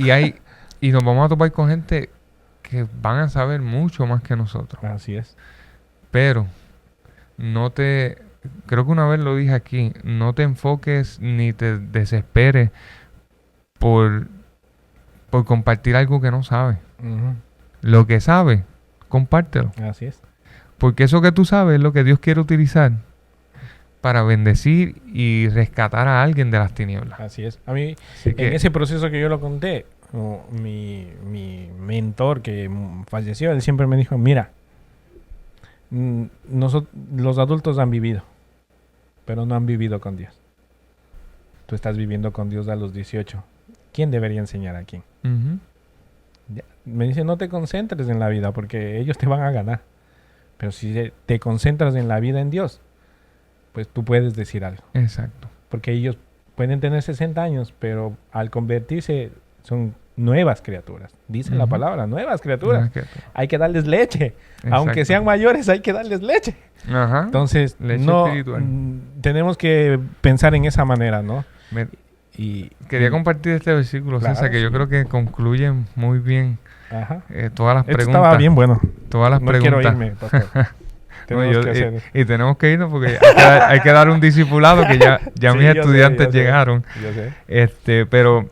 nos vamos a topar con gente que van a saber mucho más que nosotros. Así es. Pero creo que una vez lo dije aquí, no te enfoques ni te desesperes por compartir algo que no sabes. Ujú. Lo que sabes, compártelo. Así es. Porque eso que tú sabes es lo que Dios quiere utilizar para bendecir y rescatar a alguien de las tinieblas. Así es. A mí, Así en que, ese proceso que yo lo conté, mi mentor que falleció, él siempre me dijo, mira, los adultos han vivido, pero no han vivido con Dios. Tú estás viviendo con Dios a los 18. ¿Quién debería enseñar a quién? ujú, Me dice, no te concentres en la vida porque ellos te van a ganar. Pero si te concentras en la vida en Dios, pues tú puedes decir algo. exacto. Porque ellos pueden tener 60 años, pero al convertirse son nuevas criaturas. Dice la Ujú. palabra, nuevas criaturas. Nada que- Hay que darles leche. Aunque Exacto. sean mayores, hay que darles leche. Ajá. Entonces, Leche no espiritual. tenemos que pensar en esa manera, ¿no? Me- Y Quería compartir este versículo, Claro, César, que yo sí. creo que concluye muy bien Ajá. todas las Esto preguntas. estaba bien bueno. Todas las No preguntas. quiero irme, pastor. No, Tenemos yo- que hacer. y tenemos que irnos porque hay que dar un discipulado que ya Sí, mis yo sé, estudiantes yo sé. llegaron. Yo sé. Pero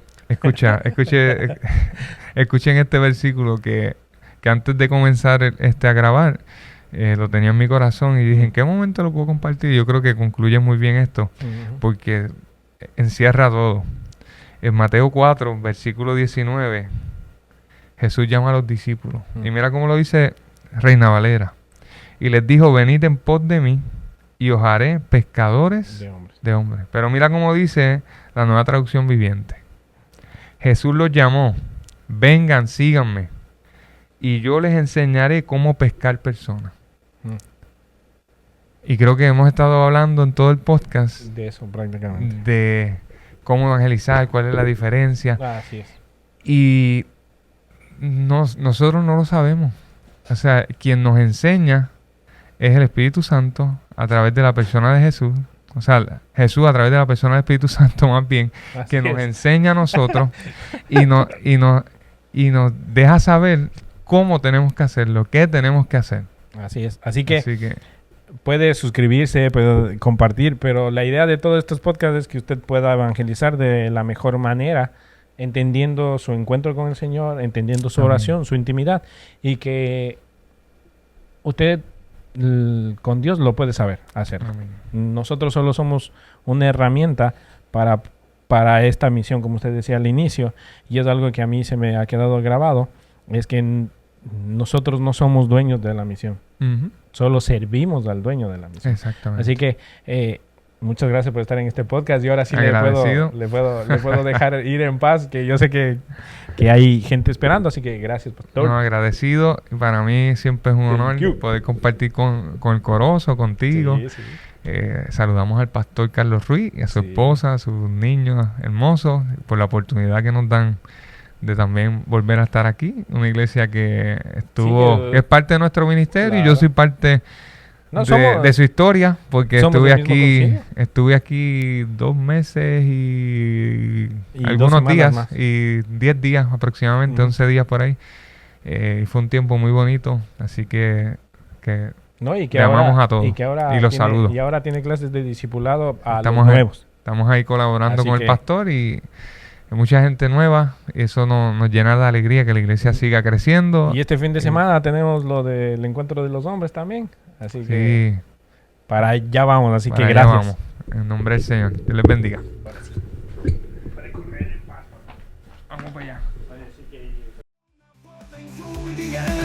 escuchen este versículo que que antes de comenzar a grabar, lo tenía en mi corazón y dije, ¿en qué momento lo puedo compartir? Yo creo que concluye muy bien esto, porque encierra todo. En Mateo 4, versículo 19, Jesús llama a los discípulos. Y mira cómo lo dice Reina Valera. Y les dijo, venid en pos de mí y os haré pescadores de hombres. Pero mira cómo dice la Nueva Traducción Viviente. Jesús los llamó, vengan, síganme, y yo les enseñaré cómo pescar personas. Y creo que hemos estado hablando en todo el podcast de eso prácticamente. De cómo evangelizar, cuál es la diferencia. Así es. Y nosotros no lo sabemos. O sea, quien nos enseña es el Espíritu Santo a través de la persona de Jesús. O sea, Jesús a través de la persona del Espíritu Santo más bien, Así que nos es. enseña a nosotros y nos deja saber cómo tenemos que hacerlo, qué tenemos que hacer. Así es. Así que puede suscribirse, puede compartir, pero la idea de todos estos podcasts es que usted pueda evangelizar de la mejor manera, entendiendo su encuentro con el Señor, entendiendo su oración, su intimidad, y que usted con Dios lo puede saber hacer. Nosotros solo somos una herramienta para esta misión, como usted decía al inicio, y es algo que a mí se me ha quedado grabado, es que nosotros no somos dueños de la misión. Solo servimos al dueño de la misión. Exactamente. Así que muchas gracias por estar en este podcast y ahora sí le puedo dejar ir en paz, que yo sé que hay gente esperando, así que gracias, pastor. No, agradecido. Para mí siempre es un honor poder compartir con el Corozo, contigo. Sí, sí. Saludamos al pastor Carlos Ruiz y a su esposa, a sus niños hermosos, por la oportunidad que nos dan de también volver a estar aquí. Una iglesia que que es parte de nuestro ministerio, claro. Y yo soy parte de su historia, porque estuve aquí 2 meses y algunos días, más. Y 10 días aproximadamente, 11 días por ahí. Y fue un tiempo muy bonito, así que le amamos a todos y los saludo. Y ahora tiene clases de discipulado los nuevos. Estamos ahí colaborando con el pastor y mucha gente nueva. Eso nos llena de alegría que la iglesia siga creciendo. Y este fin de semana tenemos lo del encuentro de los hombres también. Así que para allá vamos. Así que gracias. Vamos. En nombre del Señor. Dios les bendiga. Vamos para allá.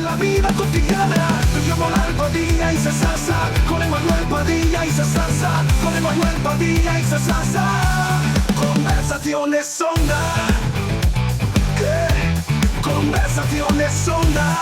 La vida cotidiana, viviamo l'Alpadilla in Sassassa, con Emanuel Padilla in Sassassa, con Emanuel Padilla in Sassassa. Conversazione sonda, conversazione sonda.